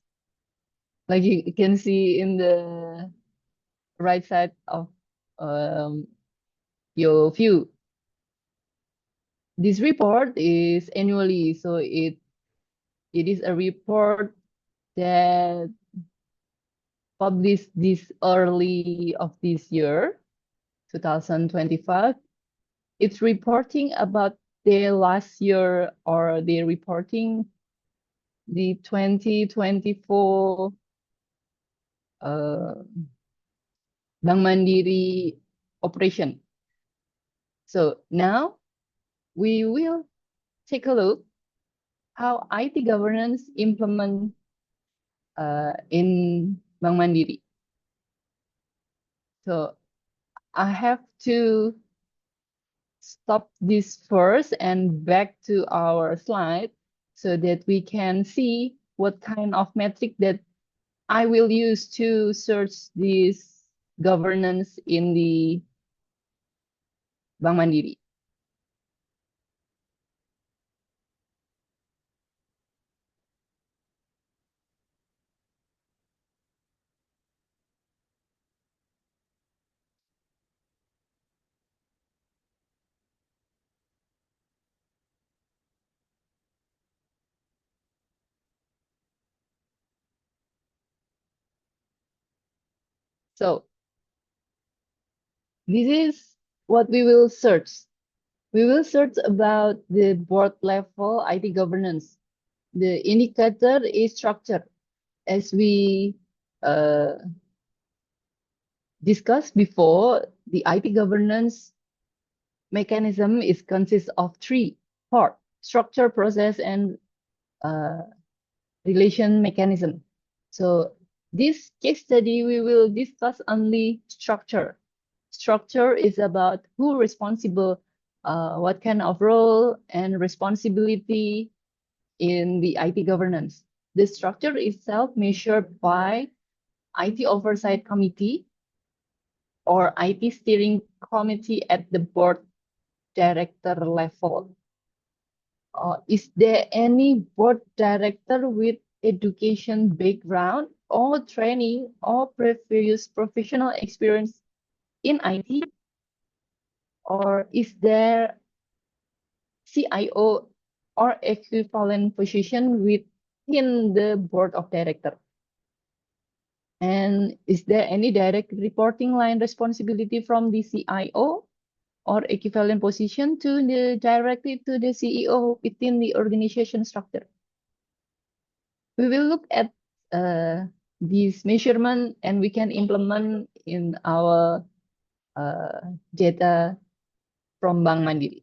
like you can see in the right side of um, your view. This report is annually, so it is a report that published this early of this year, 2025. It's reporting about their last year, or they're reporting the 2024 Bank Mandiri operation. So now we will take a look how IT governance implement in Bank Mandiri. So I have to stop this first and back to our slide so that we can see what kind of metric that I will use to search this governance in the Bank Mandiri. So this is what we will search. We will search about the board level IT governance. The indicator is structure. As we discussed before, the IT governance mechanism is consists of three parts: structure, process, and relation mechanism. So this case study, we will discuss only structure. structure is about who responsible, what kind of role and responsibility in the IT governance. The structure itself measured by IT Oversight Committee or IT Steering Committee at the board director level. Is there any board director with education background or training or previous professional experience in IT? Or is there CIO or equivalent position within the board of director? And is there any direct reporting line responsibility from the CIO or equivalent position to the directly to the CEO within the organization structure? We will look at these measurement and we can implement in our data from Bank Mandiri.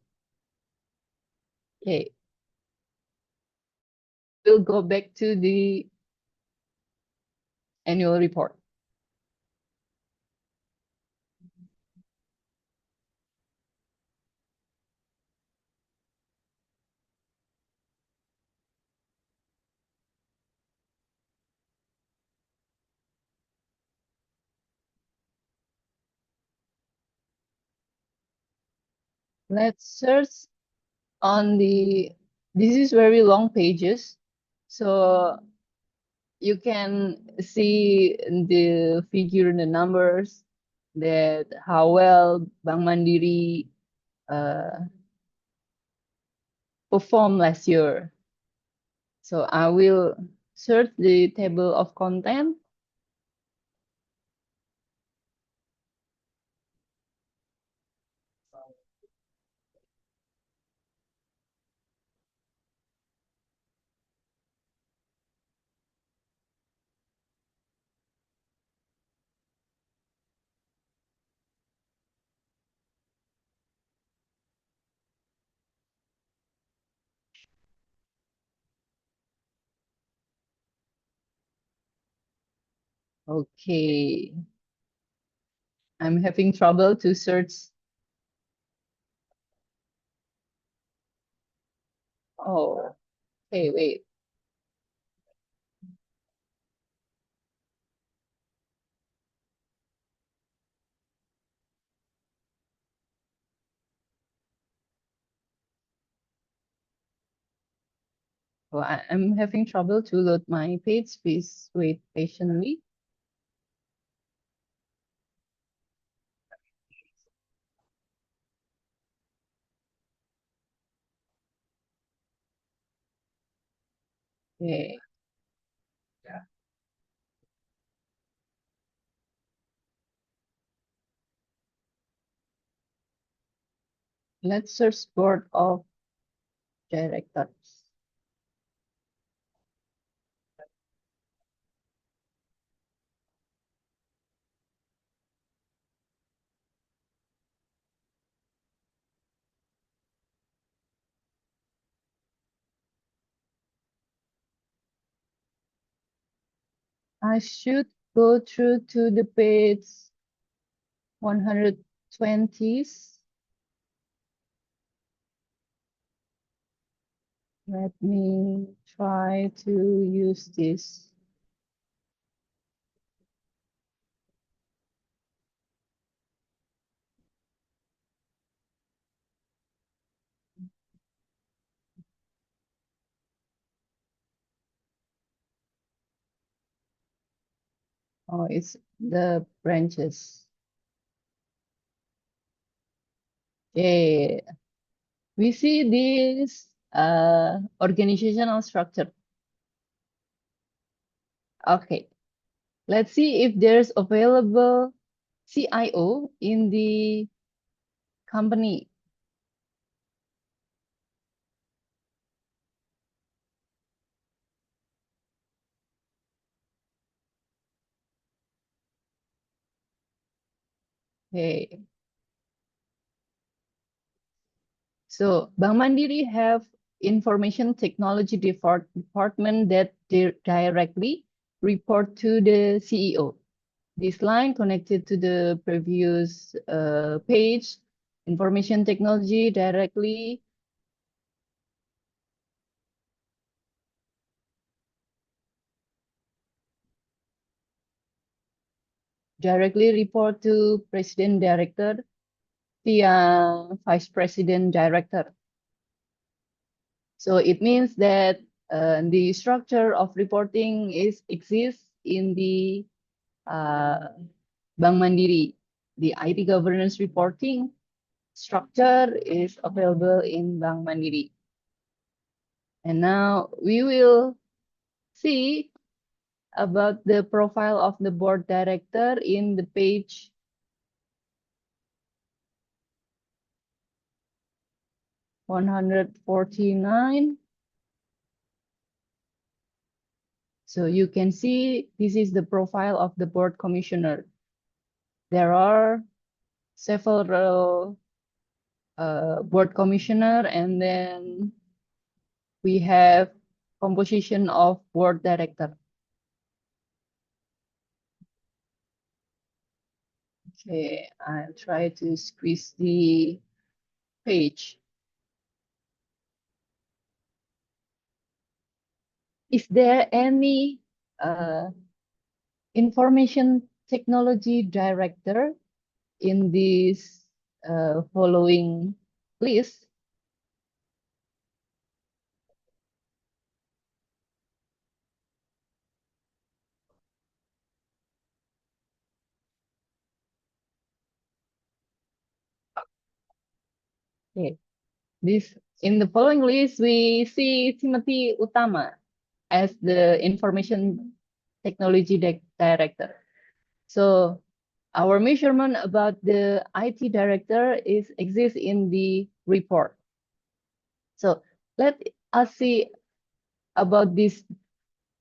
Okay. We'll go back to the annual report. Let's search on this is very long pages. So you can see the figure and the numbers that how well Bank Mandiri performed last year. So I will search the table of content. Okay. I'm having trouble to search. Oh, okay, wait. Oh, I'm having trouble to load my page. Please wait patiently. Okay. Let's search board of directors. I should go through to the page 120s. Let me try to use this. Oh, it's the branches. Okay. We see this organizational structure. Okay. Let's see if there's available CIO in the company. Okay. So Bank Mandiri have information technology department that directly report to the CEO. this line connected to the previous page, information technology directly report to President Director via Vice President Director. So it means that the structure of reporting exists in the Bank Mandiri. The IT governance reporting structure is available in Bank Mandiri. And now we will see about the profile of the board director in the page 149. So you can see this is the profile of the board commissioner. There are several board commissioner, and then we have composition of board director. Okay, I'll try to squeeze the page. Is there any information technology director in this following list? Okay, this in the following list we see Timothy Utama as the information technology director. So our measurement about the IT director exists in the report. So let us see about this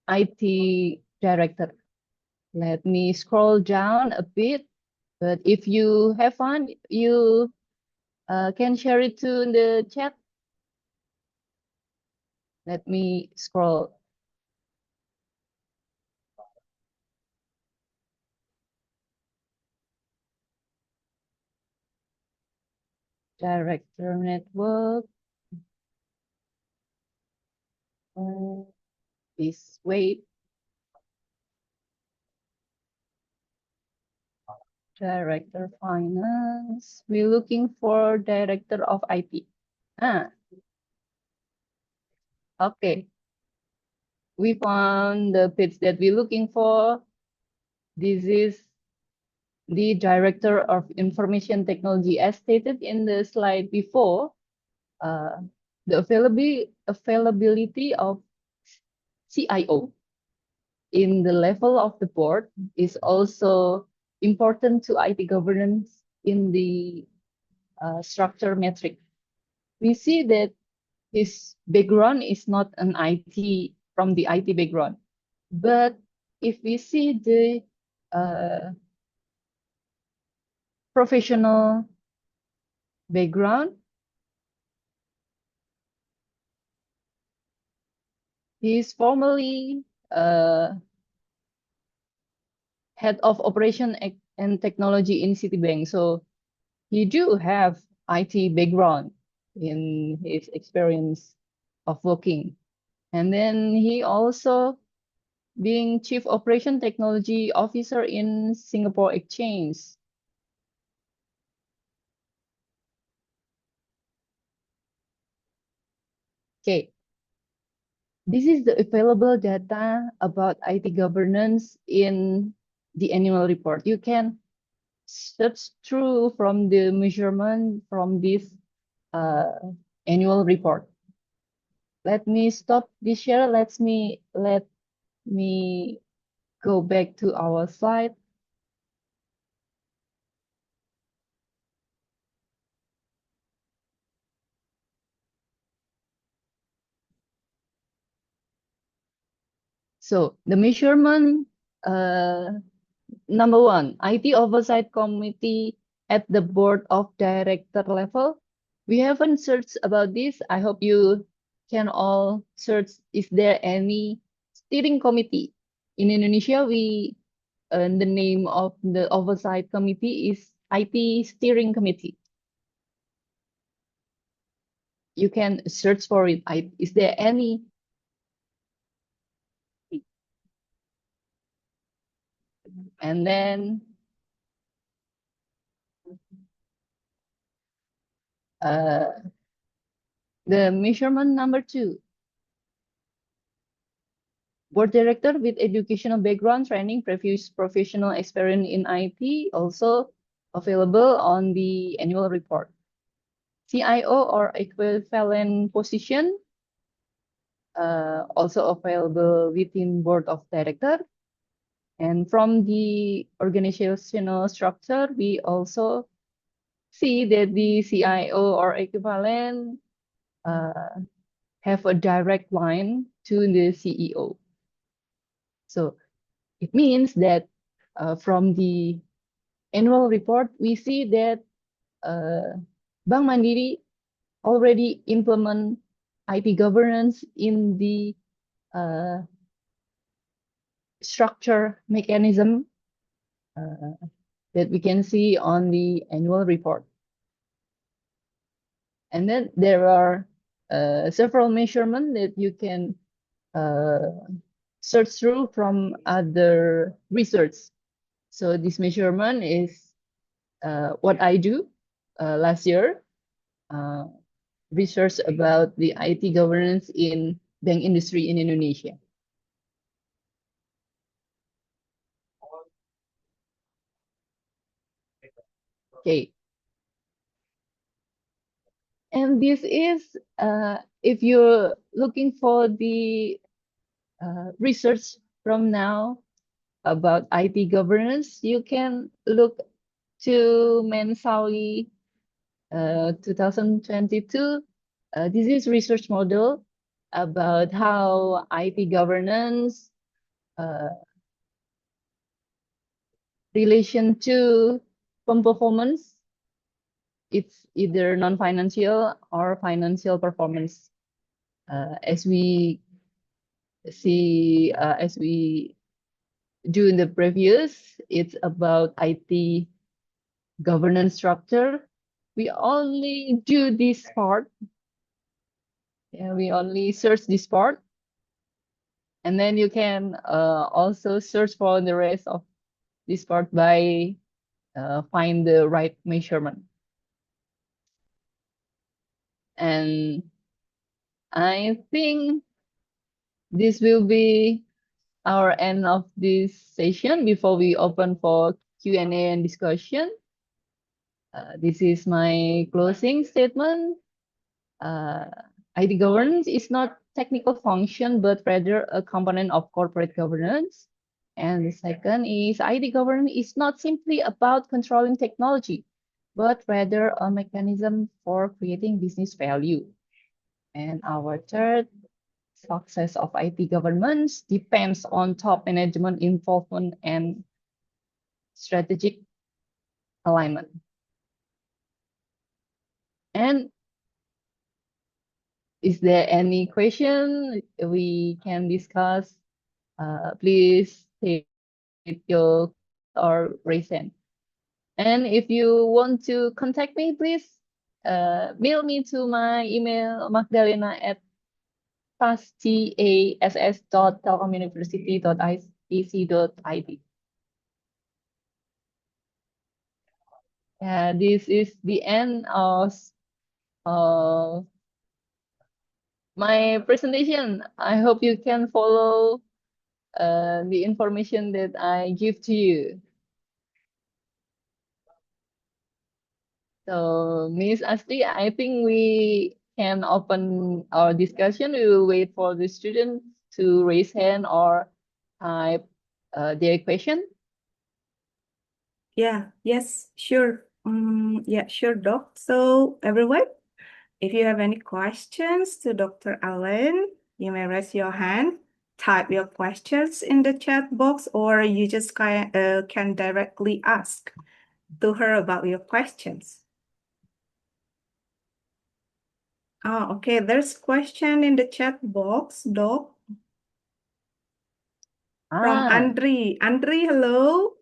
IT director. Let me scroll down a bit, but if you have fun, you can share it too in the chat. Let me scroll. Director network. This way. Director finance. We're looking for director of IT. Okay. We found the page that we're looking for. This is the director of information technology. As stated in the slide before, the availability of CIO in the level of the board is also important to IT governance in the structure metric. We see that his background is not an IT from the IT background, but if we see the professional background, he is formerly head of operation and technology in Citibank. So he do have IT background in his experience of working. And then he also being Chief Operation Technology Officer in Singapore Exchange. Okay. This is the available data about IT governance in the annual report. You can search through from the measurement from this annual report. Let me stop this share. Let me go back to our slide. So the measurement, number one, IT Oversight Committee at the Board of Director level. We haven't searched about this. I hope you can all search, is there any steering committee? In Indonesia, we the name of the oversight committee is IT Steering Committee. You can search for it. Is there any? And then the measurement number 2. Board director with educational background, training, previous professional experience in IT, also available on the annual report. CIO or equivalent position, also available within board of director. And from the organizational structure, we also see that the CIO or equivalent have a direct line to the CEO. So it means that from the annual report, we see that Bank Mandiri already implement IT governance in the structure mechanism that we can see on the annual report. And then there are several measurements that you can search through from other research. So this measurement is what I do last year, research about the IT governance in bank industry in Indonesia. Okay. And this is, if you're looking for the research from now about IT governance, you can look to Mensawi 2022. This is research model about how IT governance relation to performance. It's either non-financial or financial performance. As we see, as we do in the previous, it's about IT governance structure. We only do this part. Yeah, we only search this part. And then you can also search for the rest of this part by find the right measurement. And I think this will be our end of this session before we open for Q&A and discussion. This is my closing statement. IT governance is not technical function, but rather a component of corporate governance. And the second is IT governance is not simply about controlling technology, but rather a mechanism for creating business value. And our third, success of IT governance depends on top management involvement and strategic alignment. And is there any question we can discuss? Please take your or raise hand. And if you want to contact me, please mail me to my email magdalena@tass.telkomuniversity.ac.id. Yeah, this is the end of my presentation. I hope you can follow the information that I give to you. So, Miss Asti, I think we can open our discussion. We will wait for the students to raise hand or type their question. Yes, sure. Yeah, sure, Doc. So everyone, if you have any questions to Dr. Allen, you may raise your hand, type your questions in the chat box, or you just can directly ask to her about your questions. Oh, okay, there's question in the chat box, Doc. from Ah, Andri. Andri, hello.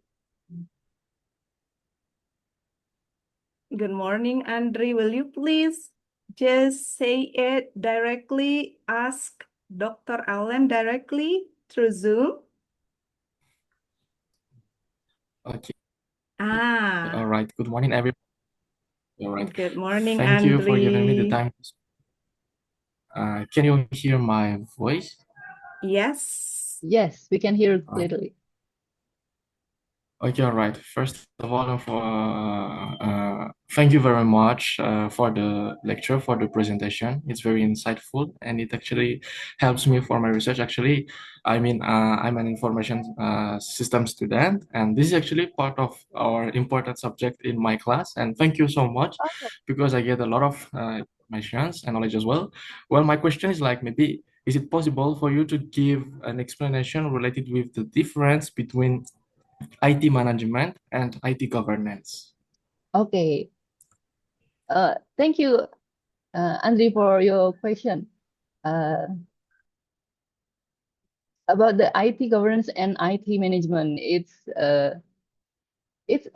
Good morning, Andri. Will you please just say it directly? Ask Dr. Allen directly through Zoom. Okay, Ah, all right. Good morning, everyone. All right. good morning, Thank you for giving me the Andri. time. Can you hear my voice? Yes. yes, we can hear it All right. clearly. Okay, all right. First of all, thank you very much for the lecture, for the presentation. It's very insightful, and it actually helps me for my research. Actually, I'm an information system student, and this is actually part of our important subject in my class. And thank you so much Oh, because I get a lot of information and knowledge as well. Well, my question is like maybe is it possible for you to give an explanation related with the difference between IT management and IT governance? okay. Thank you, Andri, for your question. About the IT governance and IT management, it's a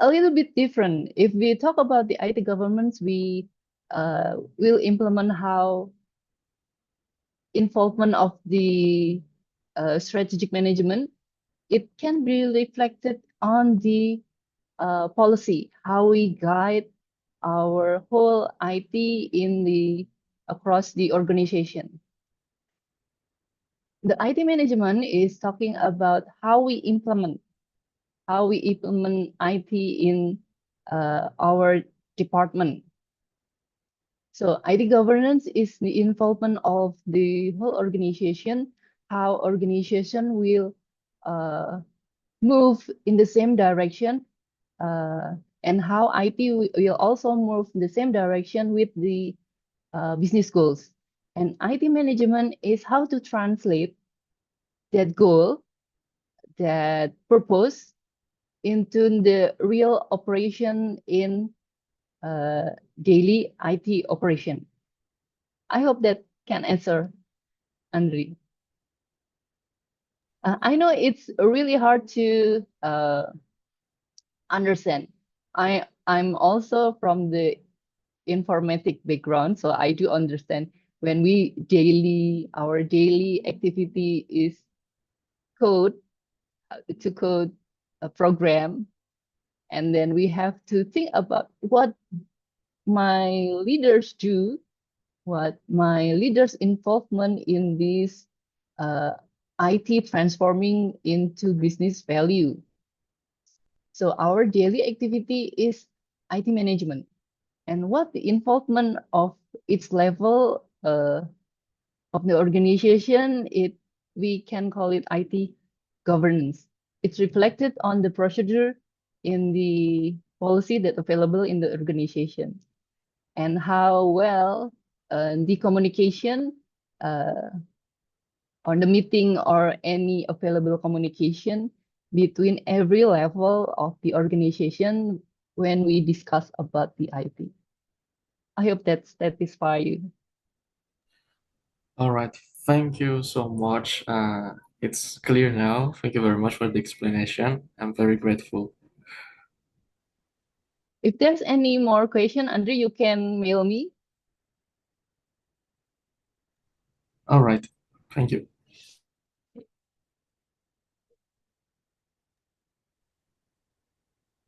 little bit different. If we talk about the IT governance, we will implement how involvement of the strategic management, it can be reflected on the policy, how we guide our whole IT in the across the organization. The IT management is talking about how we implement IT in our department. So IT governance is the involvement of the whole organization, how organization will move in the same direction, and how IT will also move in the same direction with the business goals. And IT management is how to translate that goal, that purpose into the real operation in daily IT operation. I hope that can answer, Andri. I know it's really hard to understand. I'm also from the informatic background, so I do understand when our daily activity is code to code a program, and then we have to think about what my leaders do, what my leaders' involvement in this IT transforming into business value. So our daily activity is IT management, and what the involvement of its level of the organization, we can call it IT governance. It's reflected on the procedure in the policy that available in the organization, and how well the communication or the meeting or any available communication between every level of the organization when we discuss about the IT. I hope that satisfies you. All right. Thank you so much. It's clear now. Thank you very much for the explanation. I'm very grateful. If there's any more question, Andre, you can mail me. All right. Thank you.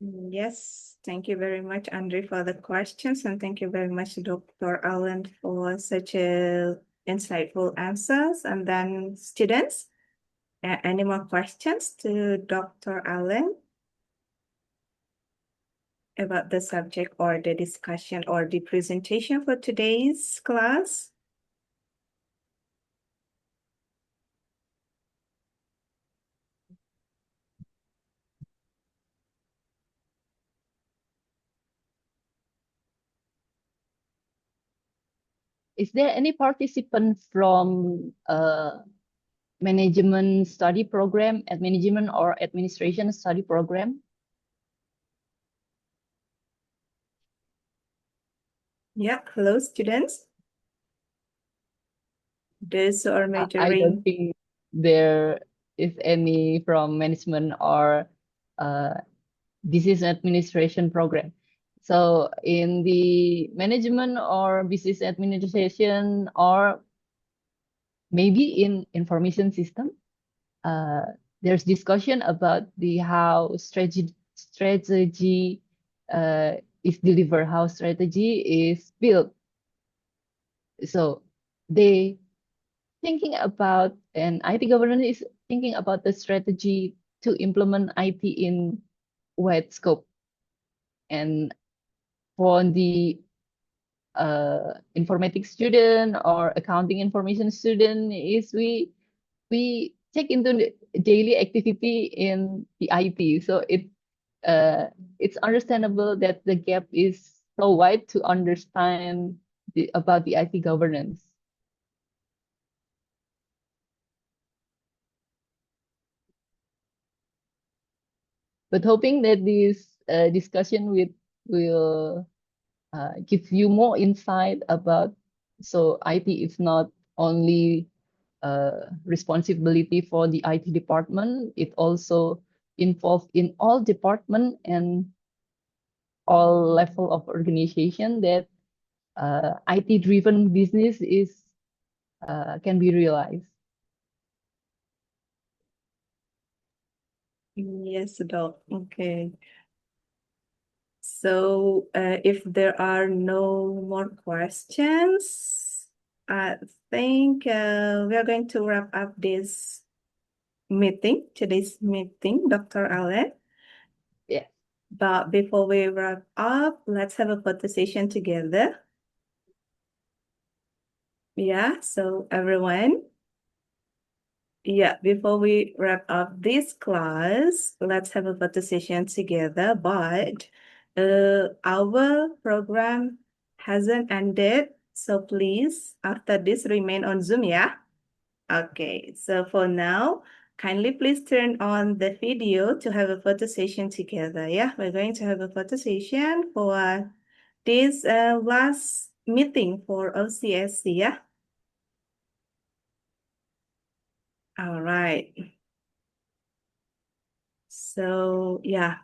Yes, thank you very much, Andre, for the questions, and thank you very much, Dr. Allen, for such a insightful answers. And then, students, any more questions to Dr. Allen about the subject or the discussion or the presentation for today's class? Is there any participant from management study program, at management or administration study program? Yeah, hello, students. Those who are I don't majoring. think there if any, from management or business administration program. So in the management or business administration, or maybe in information system, there's discussion about the how strategy is delivered, how strategy is built. So they thinking about, and IT governance is thinking about the strategy to implement IT in wide scope. And for the informatics student or accounting information student, is we take into the daily activity in the IT. So it's understandable that the gap is so wide to understand about the IT governance. But hoping that this discussion will give you more insight about, so IT is not only responsibility for the IT department, it also involved in all department and all level of organization, that IT driven business is can be realized. Yes, Doc. Okay. So if there are no more questions, I think we are going to wrap up this meeting, today's meeting, Dr. Allen. Yeah. But before we wrap up, let's have a photo session together. Yeah, so everyone. Yeah, before we wrap up this class, let's have a photo session together. But our program hasn't ended, so please, after this, remain on Zoom, yeah? Okay, so for now, kindly please turn on the video to have a photo session together, yeah? We're going to have a photo session for this last meeting for OCSC, yeah? All right. So yeah,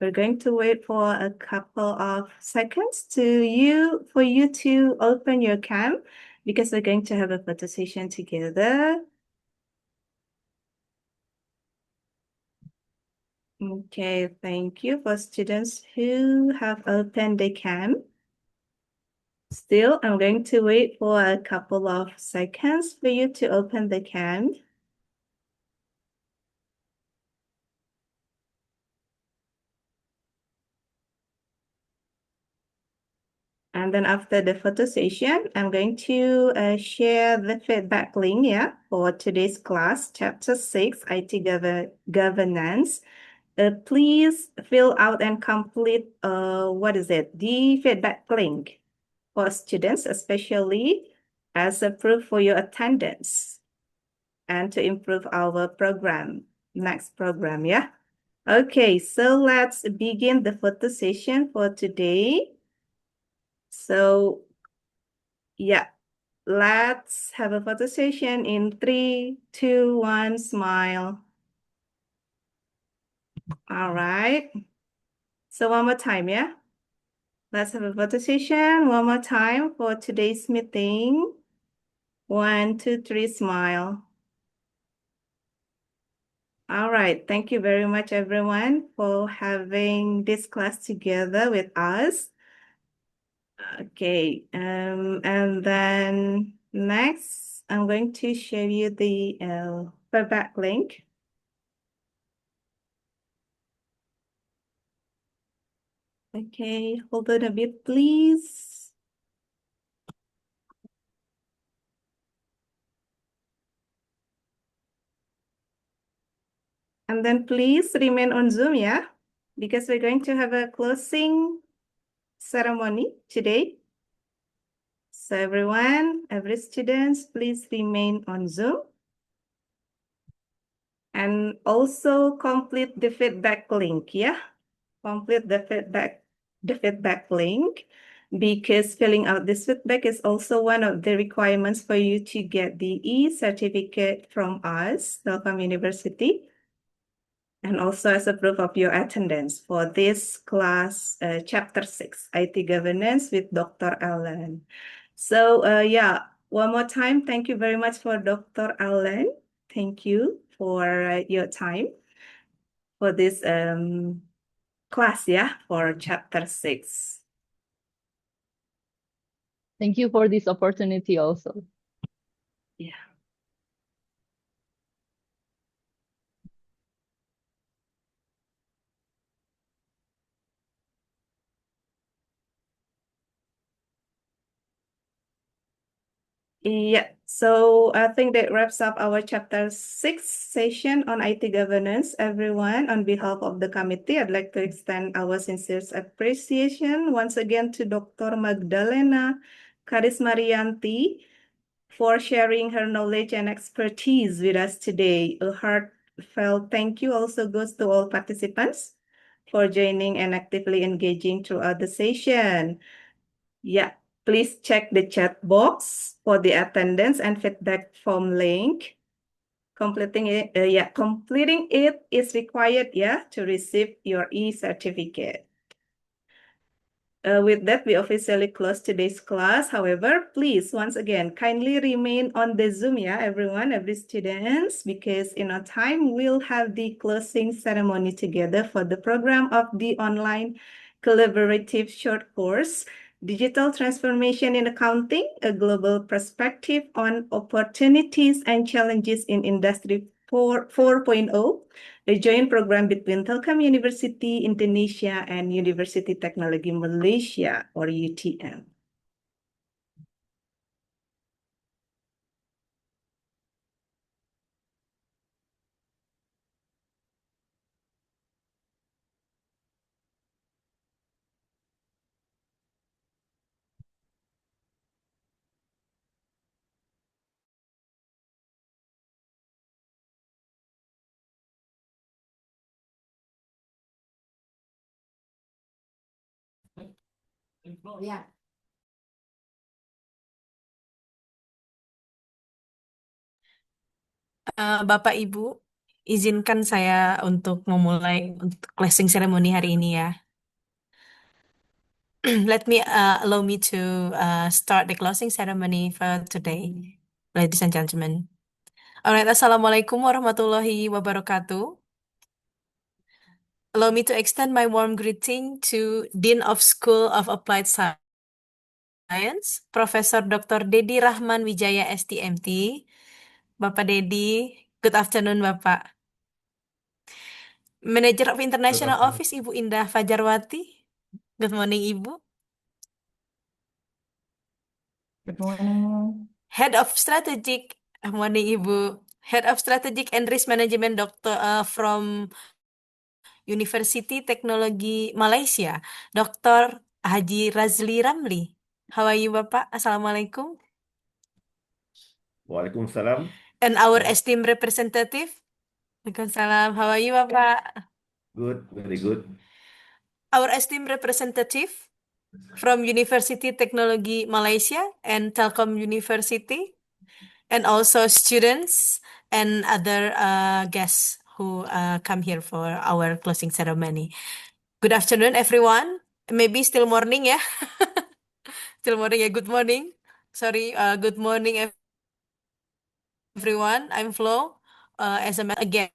we're going to wait for a couple of seconds for you to open your cam, because we're going to have a photo session together. Okay, thank you for students who have opened the cam. Still, I'm going to wait for a couple of seconds for you to open the cam. And then after the photo session, I'm going to share the feedback link, yeah, for today's class, Chapter 6, IT Governance. Please fill out and complete, the feedback link for students, especially as a proof for your attendance and to improve our next program, yeah? Okay, so let's begin the photo session for today. So, yeah, let's have a photo session in 3, 2, 1, smile. All right. So one more time, yeah? Let's have a photo session one more time for today's meeting. 1, 2, 3, smile. All right. Thank you very much, everyone, for having this class together with us. Okay, and then next, I'm going to show you the feedback link. Okay, hold on a bit, please. And then please remain on Zoom, yeah? Because we're going to have a closing ceremony today. So everyone, every student, please remain on Zoom. And also complete the feedback link, yeah? Complete the feedback link. because filling out this feedback is also one of the requirements for you to get the e-certificate from us, Telkom University, and also as a proof of your attendance for this class, Chapter 6, IT Governance with Dr. Alan. So yeah, one more time, thank you very much for Dr. Alan. Thank you for your time for this class, yeah, for Chapter 6. Thank you for this opportunity also. Yeah. Yeah, so I think that wraps up our Chapter 6 session on IT governance. Everyone, on behalf of the committee, I'd like to extend our sincerest appreciation once again to Dr. Magdalena Karismariyanti for sharing her knowledge and expertise with us today. A heartfelt thank you also goes to all participants for joining and actively engaging throughout the session. Yeah, please check the chat box for the attendance and feedback form link. Completing it is required, yeah, to receive your e-certificate. With that, we officially close today's class. However, please, once again, kindly remain on the Zoom, yeah, everyone, every students, because in a time we'll have the closing ceremony together for the program of the online collaborative short course, Digital Transformation in Accounting, a Global Perspective on Opportunities and Challenges in Industry 4.0, a joint program between Telkom University Indonesia and Universiti Teknologi Malaysia, or UTM. Ya, Bapak Ibu, izinkan saya untuk memulai untuk closing ceremony hari ini ya. Let me allow me to start the closing ceremony for today, ladies and gentlemen. Alright, Assalamualaikum warahmatullahi wabarakatuh. Allow me to extend my warm greeting to Dean of School of Applied Science, Professor Dr. Dedi Rahman Wijaya STMT. Bapak Dedi, good afternoon Bapak. Manager of International afternoon. Office Ibu Indah Fajarwati. Good morning Ibu. Good morning. Head of Strategic, morning Ibu. Head of Strategic and Risk Management Doctor from Universiti Teknologi Malaysia, Dr. Haji Razli Ramli. How are you Bapak? Assalamualaikum. Waalaikumsalam. And our esteemed representative. Waalaikumsalam. How are you Bapak? Good, very good. Our esteemed representative from Universiti Teknologi Malaysia and Telkom University, and also students and other guests who come here for our closing ceremony. Good afternoon, everyone. Maybe still morning, yeah? Still morning, yeah. Good morning. Sorry, good morning, everyone. I'm Flo. As a again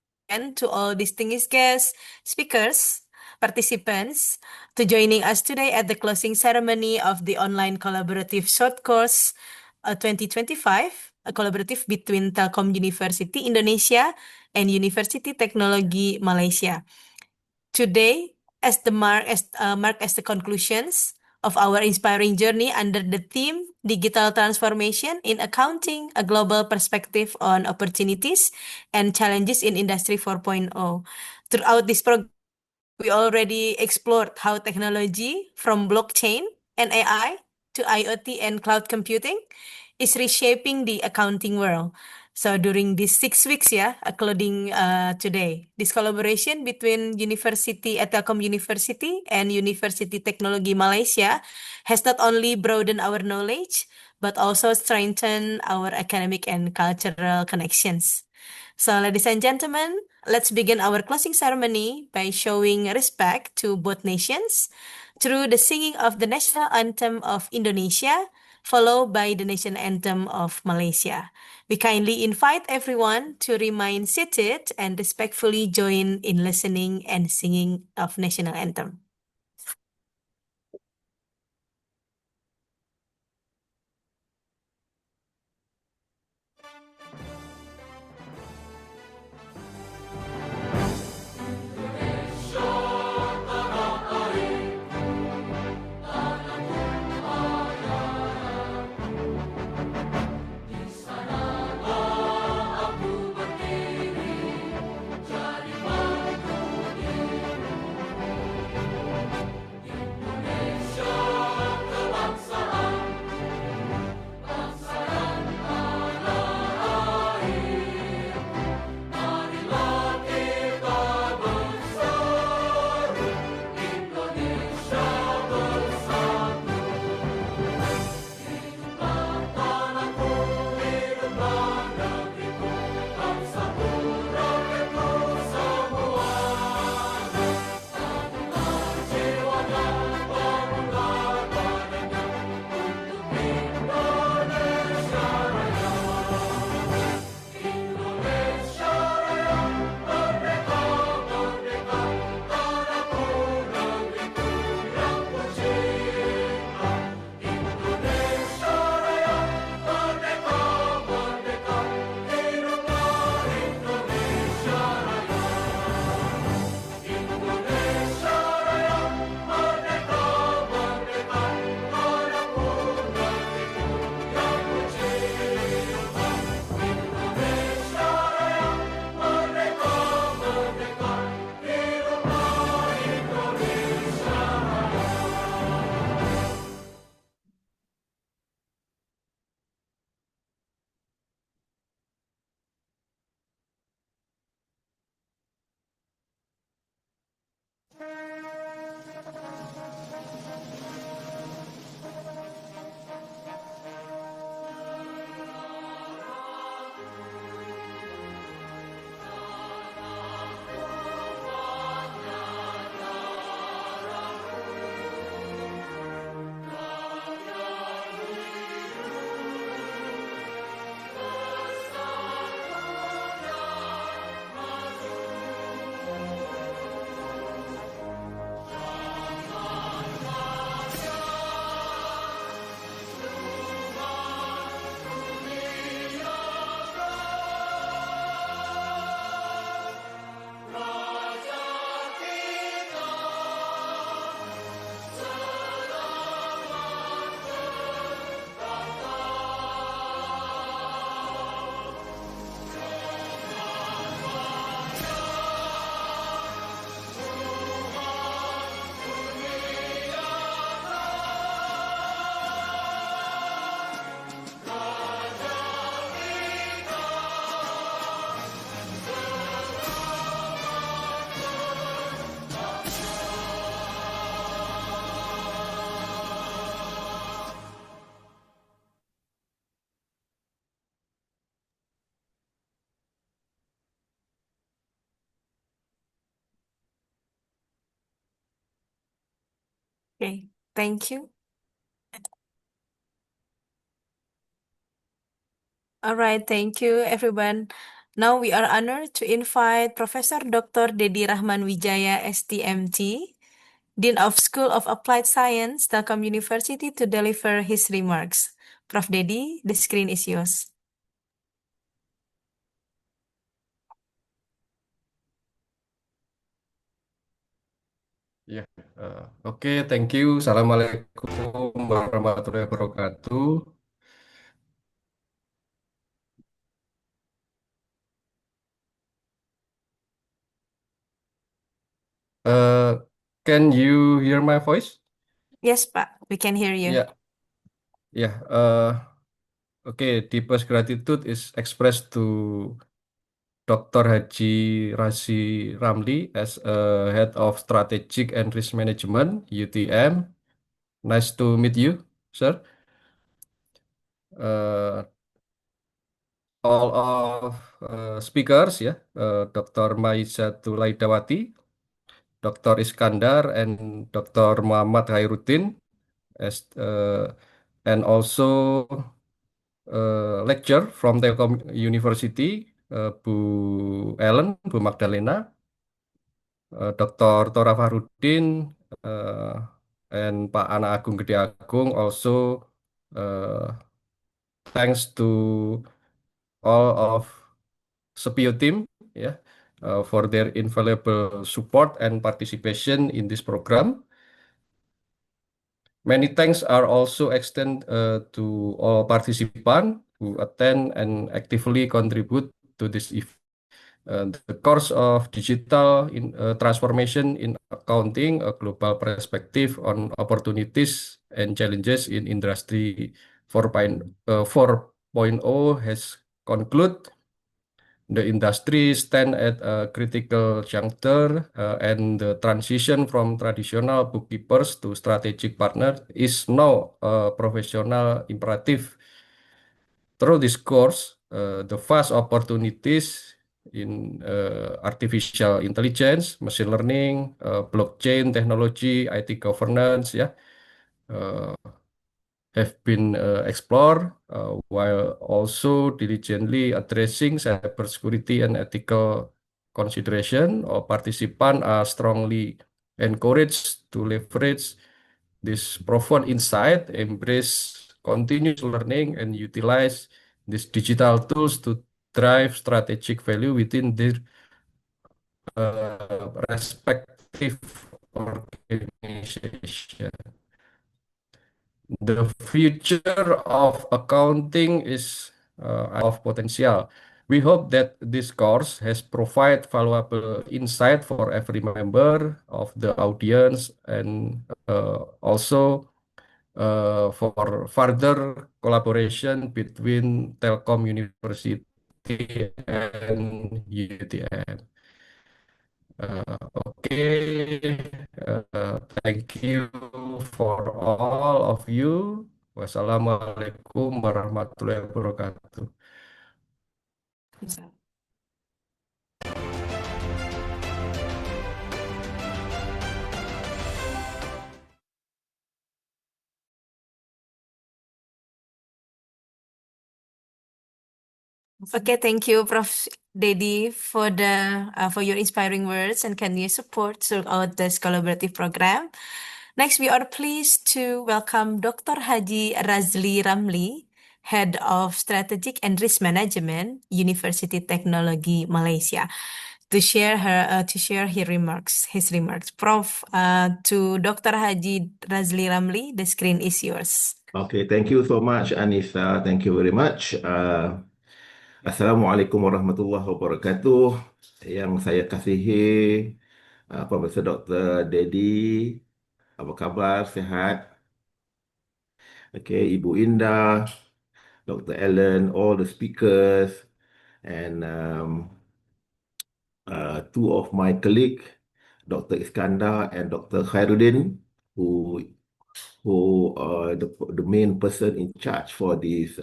to all distinguished guests, speakers, participants, to joining us today at the closing ceremony of the online collaborative short course 2025, a collaborative between Telkom University Indonesia and Universiti Teknologi Malaysia. Today, as the mark as the conclusions of our inspiring journey under the theme Digital Transformation in Accounting, a Global Perspective on Opportunities and Challenges in Industry 4.0. Throughout this program, we already explored how technology from blockchain and AI to IoT and cloud computing is reshaping the accounting world. So during these 6 weeks, including today, this collaboration between Telkom University and Universiti Teknologi Malaysia has not only broadened our knowledge, but also strengthened our academic and cultural connections. So, ladies and gentlemen, let's begin our closing ceremony by showing respect to both nations through the singing of the national anthem of Indonesia, followed by the national anthem of Malaysia. We kindly invite everyone to remain seated and respectfully join in listening and singing of national anthem. Okay, thank you. All right, thank you, everyone. Now we are honored to invite Professor Dr. Dedi Rahman Wijaya, STMT, Dean of School of Applied Science, Telkom University, to deliver his remarks. Prof. Dedi, the screen is yours. Ya, oke, thank you. Assalamualaikum warahmatullahi wabarakatuh. Can you hear my voice? Yes, Pak, we can hear you. Ya, ya. Okay, deepest gratitude is expressed to Dr. Haji Razi Ramli as Head of Strategic and Risk Management, UTM. Nice to meet you, sir. Uh, all of speakers, yeah, Dr. Maizatul Laidawati, Dr. Iskandar, and Dr. Muhammad Khairuddin, as and also lecture from Telkom University, Bu Ellen, Bu Magdalena, Dr. Tora Farudin, and Pak Ana Agung Gede Agung. Also, thanks to all of SPIO team, yeah, for their invaluable support and participation in this program. Many thanks are also extended to all participants who attend and actively contribute to this event. The course of digital transformation in accounting, a global perspective on opportunities and challenges in industry 4.0 has concluded. The industry stand at a critical juncture, and the transition from traditional bookkeepers to strategic partners is now a professional imperative. Through this course, the vast opportunities in artificial intelligence, machine learning, blockchain technology, IT governance, yeah, uh, have been explored, while also diligently addressing cybersecurity and ethical consideration. All participants are strongly encouraged to leverage this profound insight, embrace continuous learning, and utilize these digital tools to drive strategic value within their respective organization. The future of accounting is of potential. We hope that this course has provided valuable insight for every member of the audience, and also for further collaboration between Telkom University and UTM. Okay, thank you for all of you. Wassalamualaikum warahmatullahi wabarakatuh. Okay, thank you, Prof. Dedi, for for your inspiring words and continuous support throughout this collaborative program. Next, we are pleased to welcome Dr. Haji Razli Ramli, Head of Strategic and Risk Management, Universiti Teknologi Malaysia, to share his remarks. Prof, to Dr. Haji Razli Ramli, the screen is yours. Okay, thank you so much, Anissa. Thank you very much. Assalamualaikum warahmatullahi wabarakatuh. Yang saya kasihi, Profesor Dr. Dedi, apa khabar? Sehat? Okay, Ibu Indah, Dr. Ellen, all the speakers, and two of my colleagues, Dr. Iskandar and Dr. Khairuddin, who are the main person in charge for this,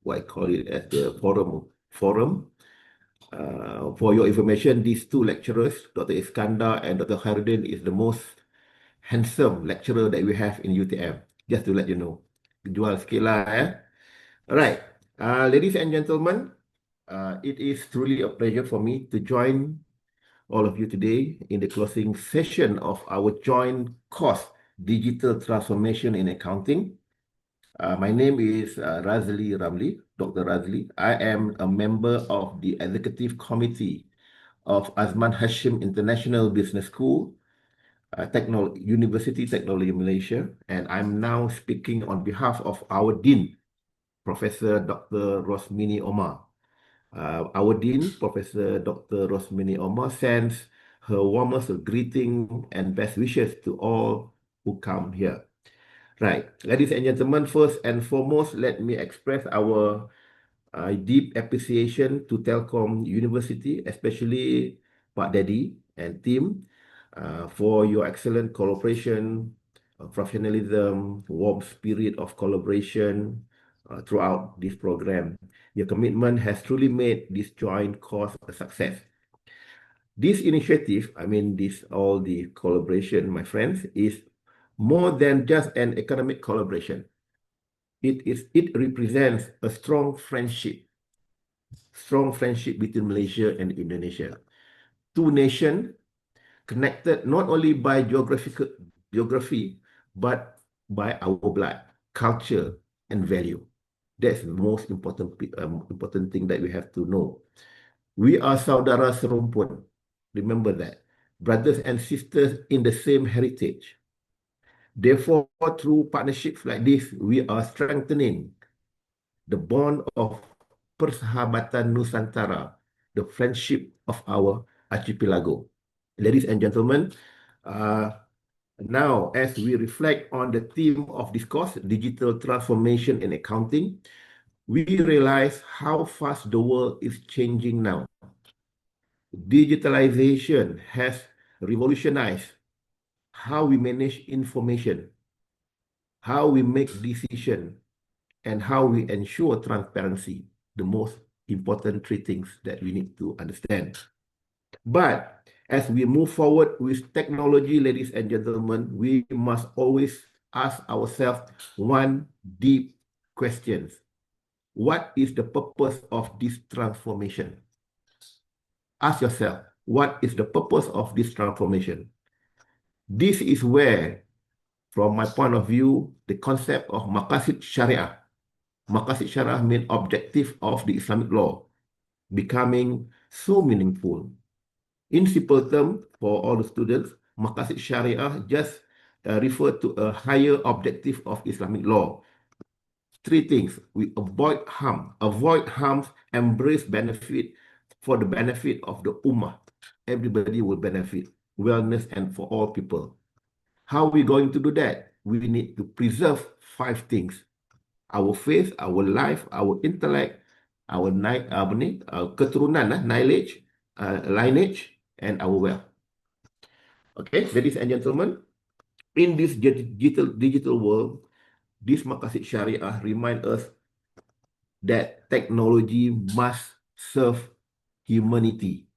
what I call it as the forum. For your information, these two lecturers, Dr. Iskandar and Dr. Khairuddin, is the most handsome lecturer that we have in UTM. Just to let you know. Jual sikit lah, eh. Alright, ladies and gentlemen, it is truly a pleasure for me to join all of you today in the closing session of our joint course, Digital Transformation in Accounting. My name is Razli Ramli, Dr. Razli. I am a member of the Executive Committee of Azman Hashim International Business School, Universiti Teknologi Malaysia, and I'm now speaking on behalf of our Dean, Professor Dr. Rosmini Omar. Our Dean, Professor Dr. Rosmini Omar, sends her warmest greeting and best wishes to all who come here. Right. Ladies and gentlemen, first and foremost, let me express our deep appreciation to Telkom University, especially Pak Daddy and team, for your excellent cooperation, professionalism, warm spirit of collaboration throughout this program. Your commitment has truly made this joint cause a success. This initiative, all the collaboration, my friends, is more than just an academic collaboration. It represents a strong friendship between Malaysia and Indonesia. Two nations connected not only by geography, but by our blood, culture, and value. That's the most important thing that we have to know. We are saudara serumpun. Remember that. Brothers and sisters in the same heritage. Therefore, through partnerships like this, we are strengthening the bond of persahabatan Nusantara, the friendship of our archipelago. Ladies and gentlemen, now as we reflect on the theme of this course, digital transformation in accounting, we realize how fast the world is changing now. Digitalization has revolutionized how we manage information, how we make decisions, and how we ensure transparency, the most important three things that we need to understand. But as we move forward with technology, ladies and gentlemen, we must always ask ourselves one deep question. What is the purpose of this transformation? Ask yourself, what is the purpose of this transformation? This is where, from my point of view, the concept of maqasid syariah. Maqasid syariah means objective of the Islamic law, becoming so meaningful. In simple terms, for all the students, maqasid syariah just refer to a higher objective of Islamic law. Three things: we avoid harms, embrace benefit for the benefit of the ummah. Everybody will benefit, wellness, and for all people. How are we going to do that? We need to preserve 5 things: our faith, our life, our intellect, our keturunan, lineage, and our wealth. Okay, ladies and gentlemen, in this digital world, this maqasid syariah remind us that technology must serve humanity.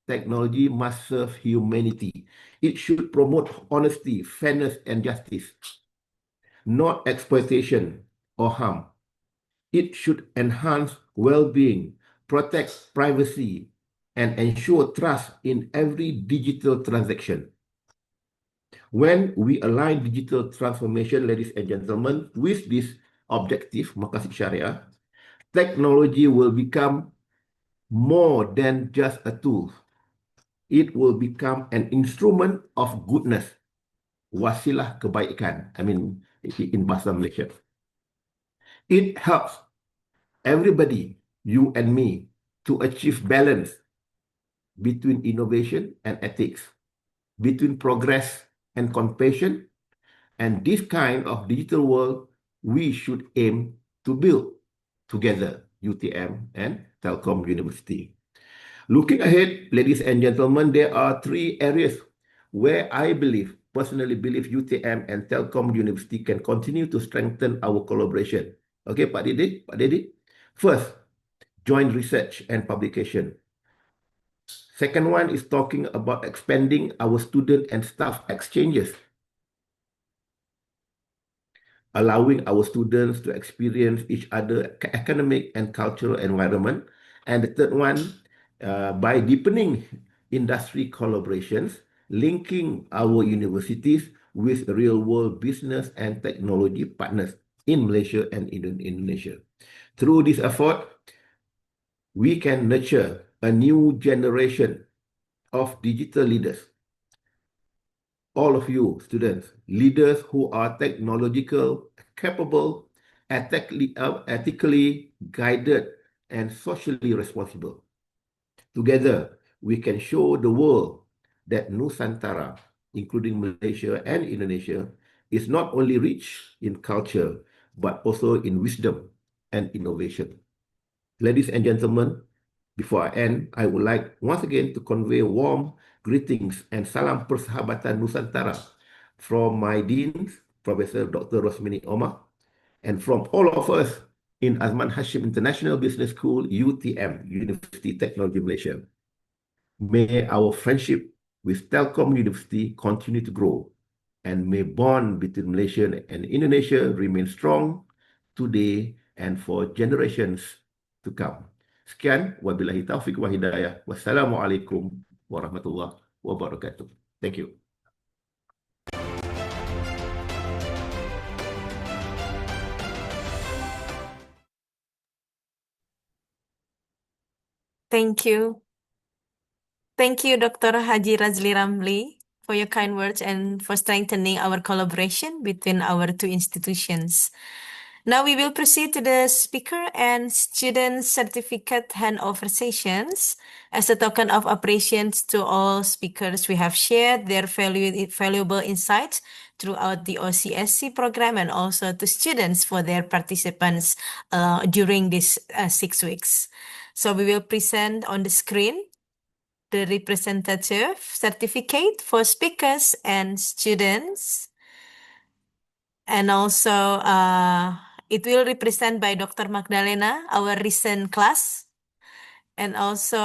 Technology must serve humanity. It should promote honesty, fairness, and justice, not exploitation or harm. It should enhance well-being, protect privacy, and ensure trust in every digital transaction. When we align digital transformation, ladies and gentlemen, with this objective, maqasid syariah, technology will become more than just a tool. It will become an instrument of goodness, wasilah kebaikan, in bahasa Malaysia. It helps everybody, you and me, to achieve balance between innovation and ethics, between progress and compassion, and this kind of digital world we should aim to build together, UTM and Telkom University. Looking ahead, ladies and gentlemen, there are 3 areas where I personally believe UTM and Telkom University can continue to strengthen our collaboration. Okay, Pak Didi? First, joint research and publication. Second one is talking about expanding our student and staff exchanges, allowing our students to experience each other academic and cultural environment. And the third one, by deepening industry collaborations, linking our universities with real-world business and technology partners in Malaysia and in Indonesia. Through this effort, we can nurture a new generation of digital leaders. All of you students, leaders who are technological, capable, ethically guided, and socially responsible. Together, we can show the world that Nusantara, including Malaysia and Indonesia, is not only rich in culture, but also in wisdom and innovation. Ladies and gentlemen, before I end, I would like once again to convey warm greetings and salam persahabatan Nusantara from my Dean, Professor Dr. Rosmini Omar, and from all of us in Azman Hashim International Business School, UTM, Universiti Teknologi Malaysia. May our friendship with Telkom University continue to grow, and may bond between Malaysia and Indonesia remain strong today and for generations to come. Sekian, wabillahi taufiq wa hidayah. Wassalamualaikum warahmatullahi wabarakatuh. Thank you. Thank you. Thank you, Dr. Haji Razli Ramli, for your kind words and for strengthening our collaboration between our two institutions. Now we will proceed to the speaker and student certificate handover sessions. As a token of appreciation to all speakers, we have shared their valuable insights throughout the OCSC program and also to students for their participants during these 6 weeks. So we will present on the screen the representative certificate for speakers and students. And also it will represent by Dr. Magdalena, our recent class. And also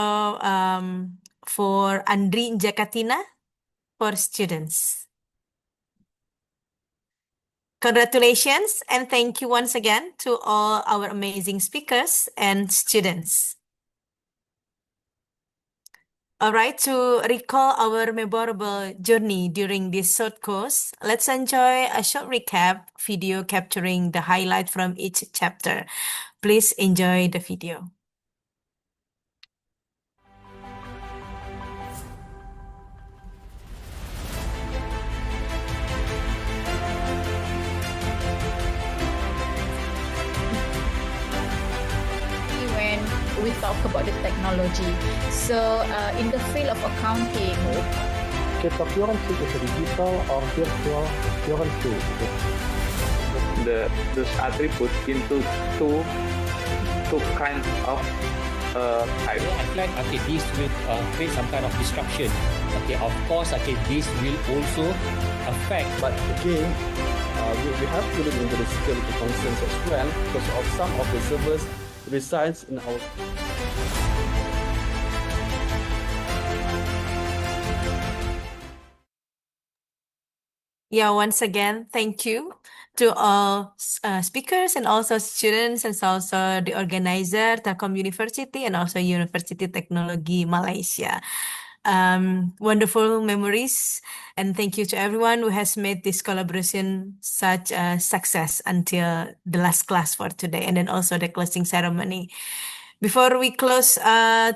for Andri Jakatina for students. Congratulations and thank you once again to all our amazing speakers and students. All right, to recall our memorable journey during this short course, let's enjoy a short recap video capturing the highlight from each chapter. Please enjoy the video. When we talk about the technology. So in the field of accounting, cryptocurrency is a digital or virtual currency. Those attributes into two kinds of types. I feel like this will create some kind of disruption. Of course, this will also affect. But again, we have to look into the security concerns as well, because of some of the servers resides in our. Yeah, once again, thank you to all speakers and also students and also the organizer, Telkom University and also Universiti Teknologi Malaysia. Wonderful memories, and thank you to everyone who has made this collaboration such a success until the last class for today and then also the closing ceremony. Before we close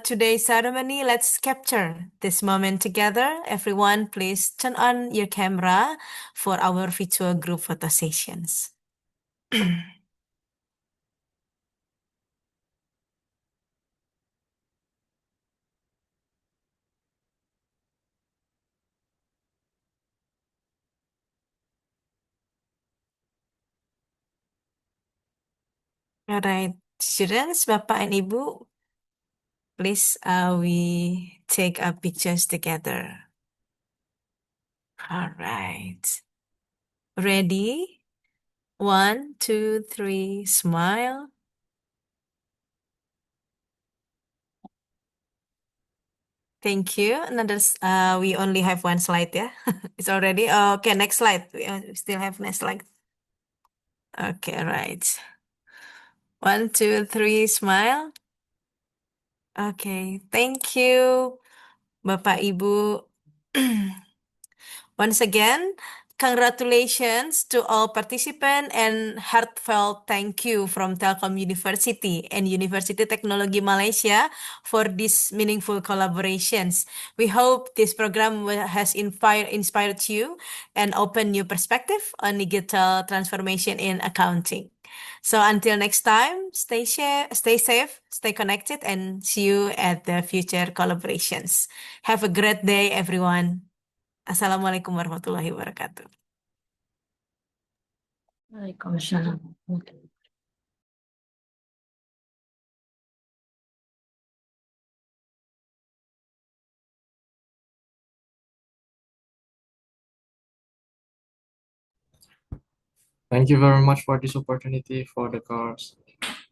today's ceremony, let's capture this moment together. Everyone, please turn on your camera for our virtual group photo sessions. All right, students, Bapak and Ibu, please we take our pictures together. All right. Ready? 1, 2, 3, smile. Thank you. Another, we only have one slide, yeah? It's already, okay, next slide. We still have next slide. Okay, right. 1, 2, 3, smile. Okay, thank you, Bapak Ibu. Once again, congratulations to all participants and heartfelt thank you from Telkom University and Universiti Teknologi Malaysia for these meaningful collaborations. We hope this program has inspired you and opened new perspective on digital transformation in accounting. So until next time, stay safe, stay connected, and see you at the future collaborations. Have a great day, everyone. Assalamualaikum warahmatullahi wabarakatuh. Waalaikumsalam. Thank you very much for this opportunity for the course.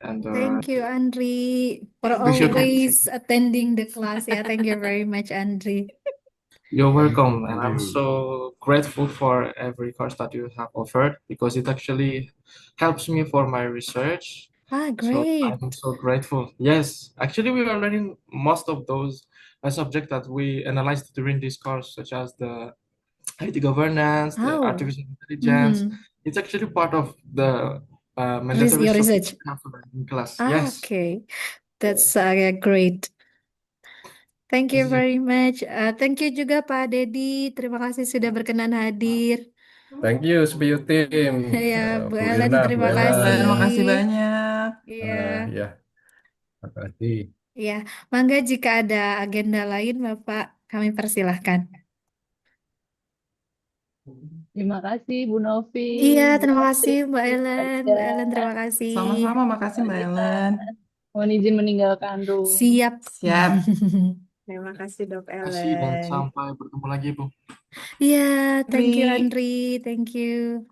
And Thank you, Andri, for wish you always attending the class. Yeah, thank you very much, Andri. You're welcome, and Thank I'm you. so grateful for every course that you have offered because it actually helps me for my research. So Great. I'm so grateful. Yes, actually, we are learning most of those subjects that we analyzed during this course, such as the IT governance, the Oh, artificial intelligence. mhm. It's actually part of the mandatory Your subject research. we have to learn in class. Yes. Okay. That's great. Thank you This is very much. Thank you juga Pak Dedi. Terima kasih sudah berkenan hadir. Thank you, SBU team. Ya, Bu Bu Ellen, Irna, Bu terima Ellen. kasih. Terima kasih banyak. Iya, Ya, terima kasih. iya. Mangga jika ada agenda lain, Bapak, kami persilahkan. Terima kasih Bu Novi, Iya, Bu terima kasih Astrid, Mbak Bu Ellen. Aida, Mbak Ellen, terima kasih. Sama-sama, makasih Mbak Ellen. mohon izin meninggalkan room. Siap. Siap. Terima kasih Dok kasih dan Ellen. sampai bertemu lagi, Bu. Iya, thank you Andri. Andri. Thank you.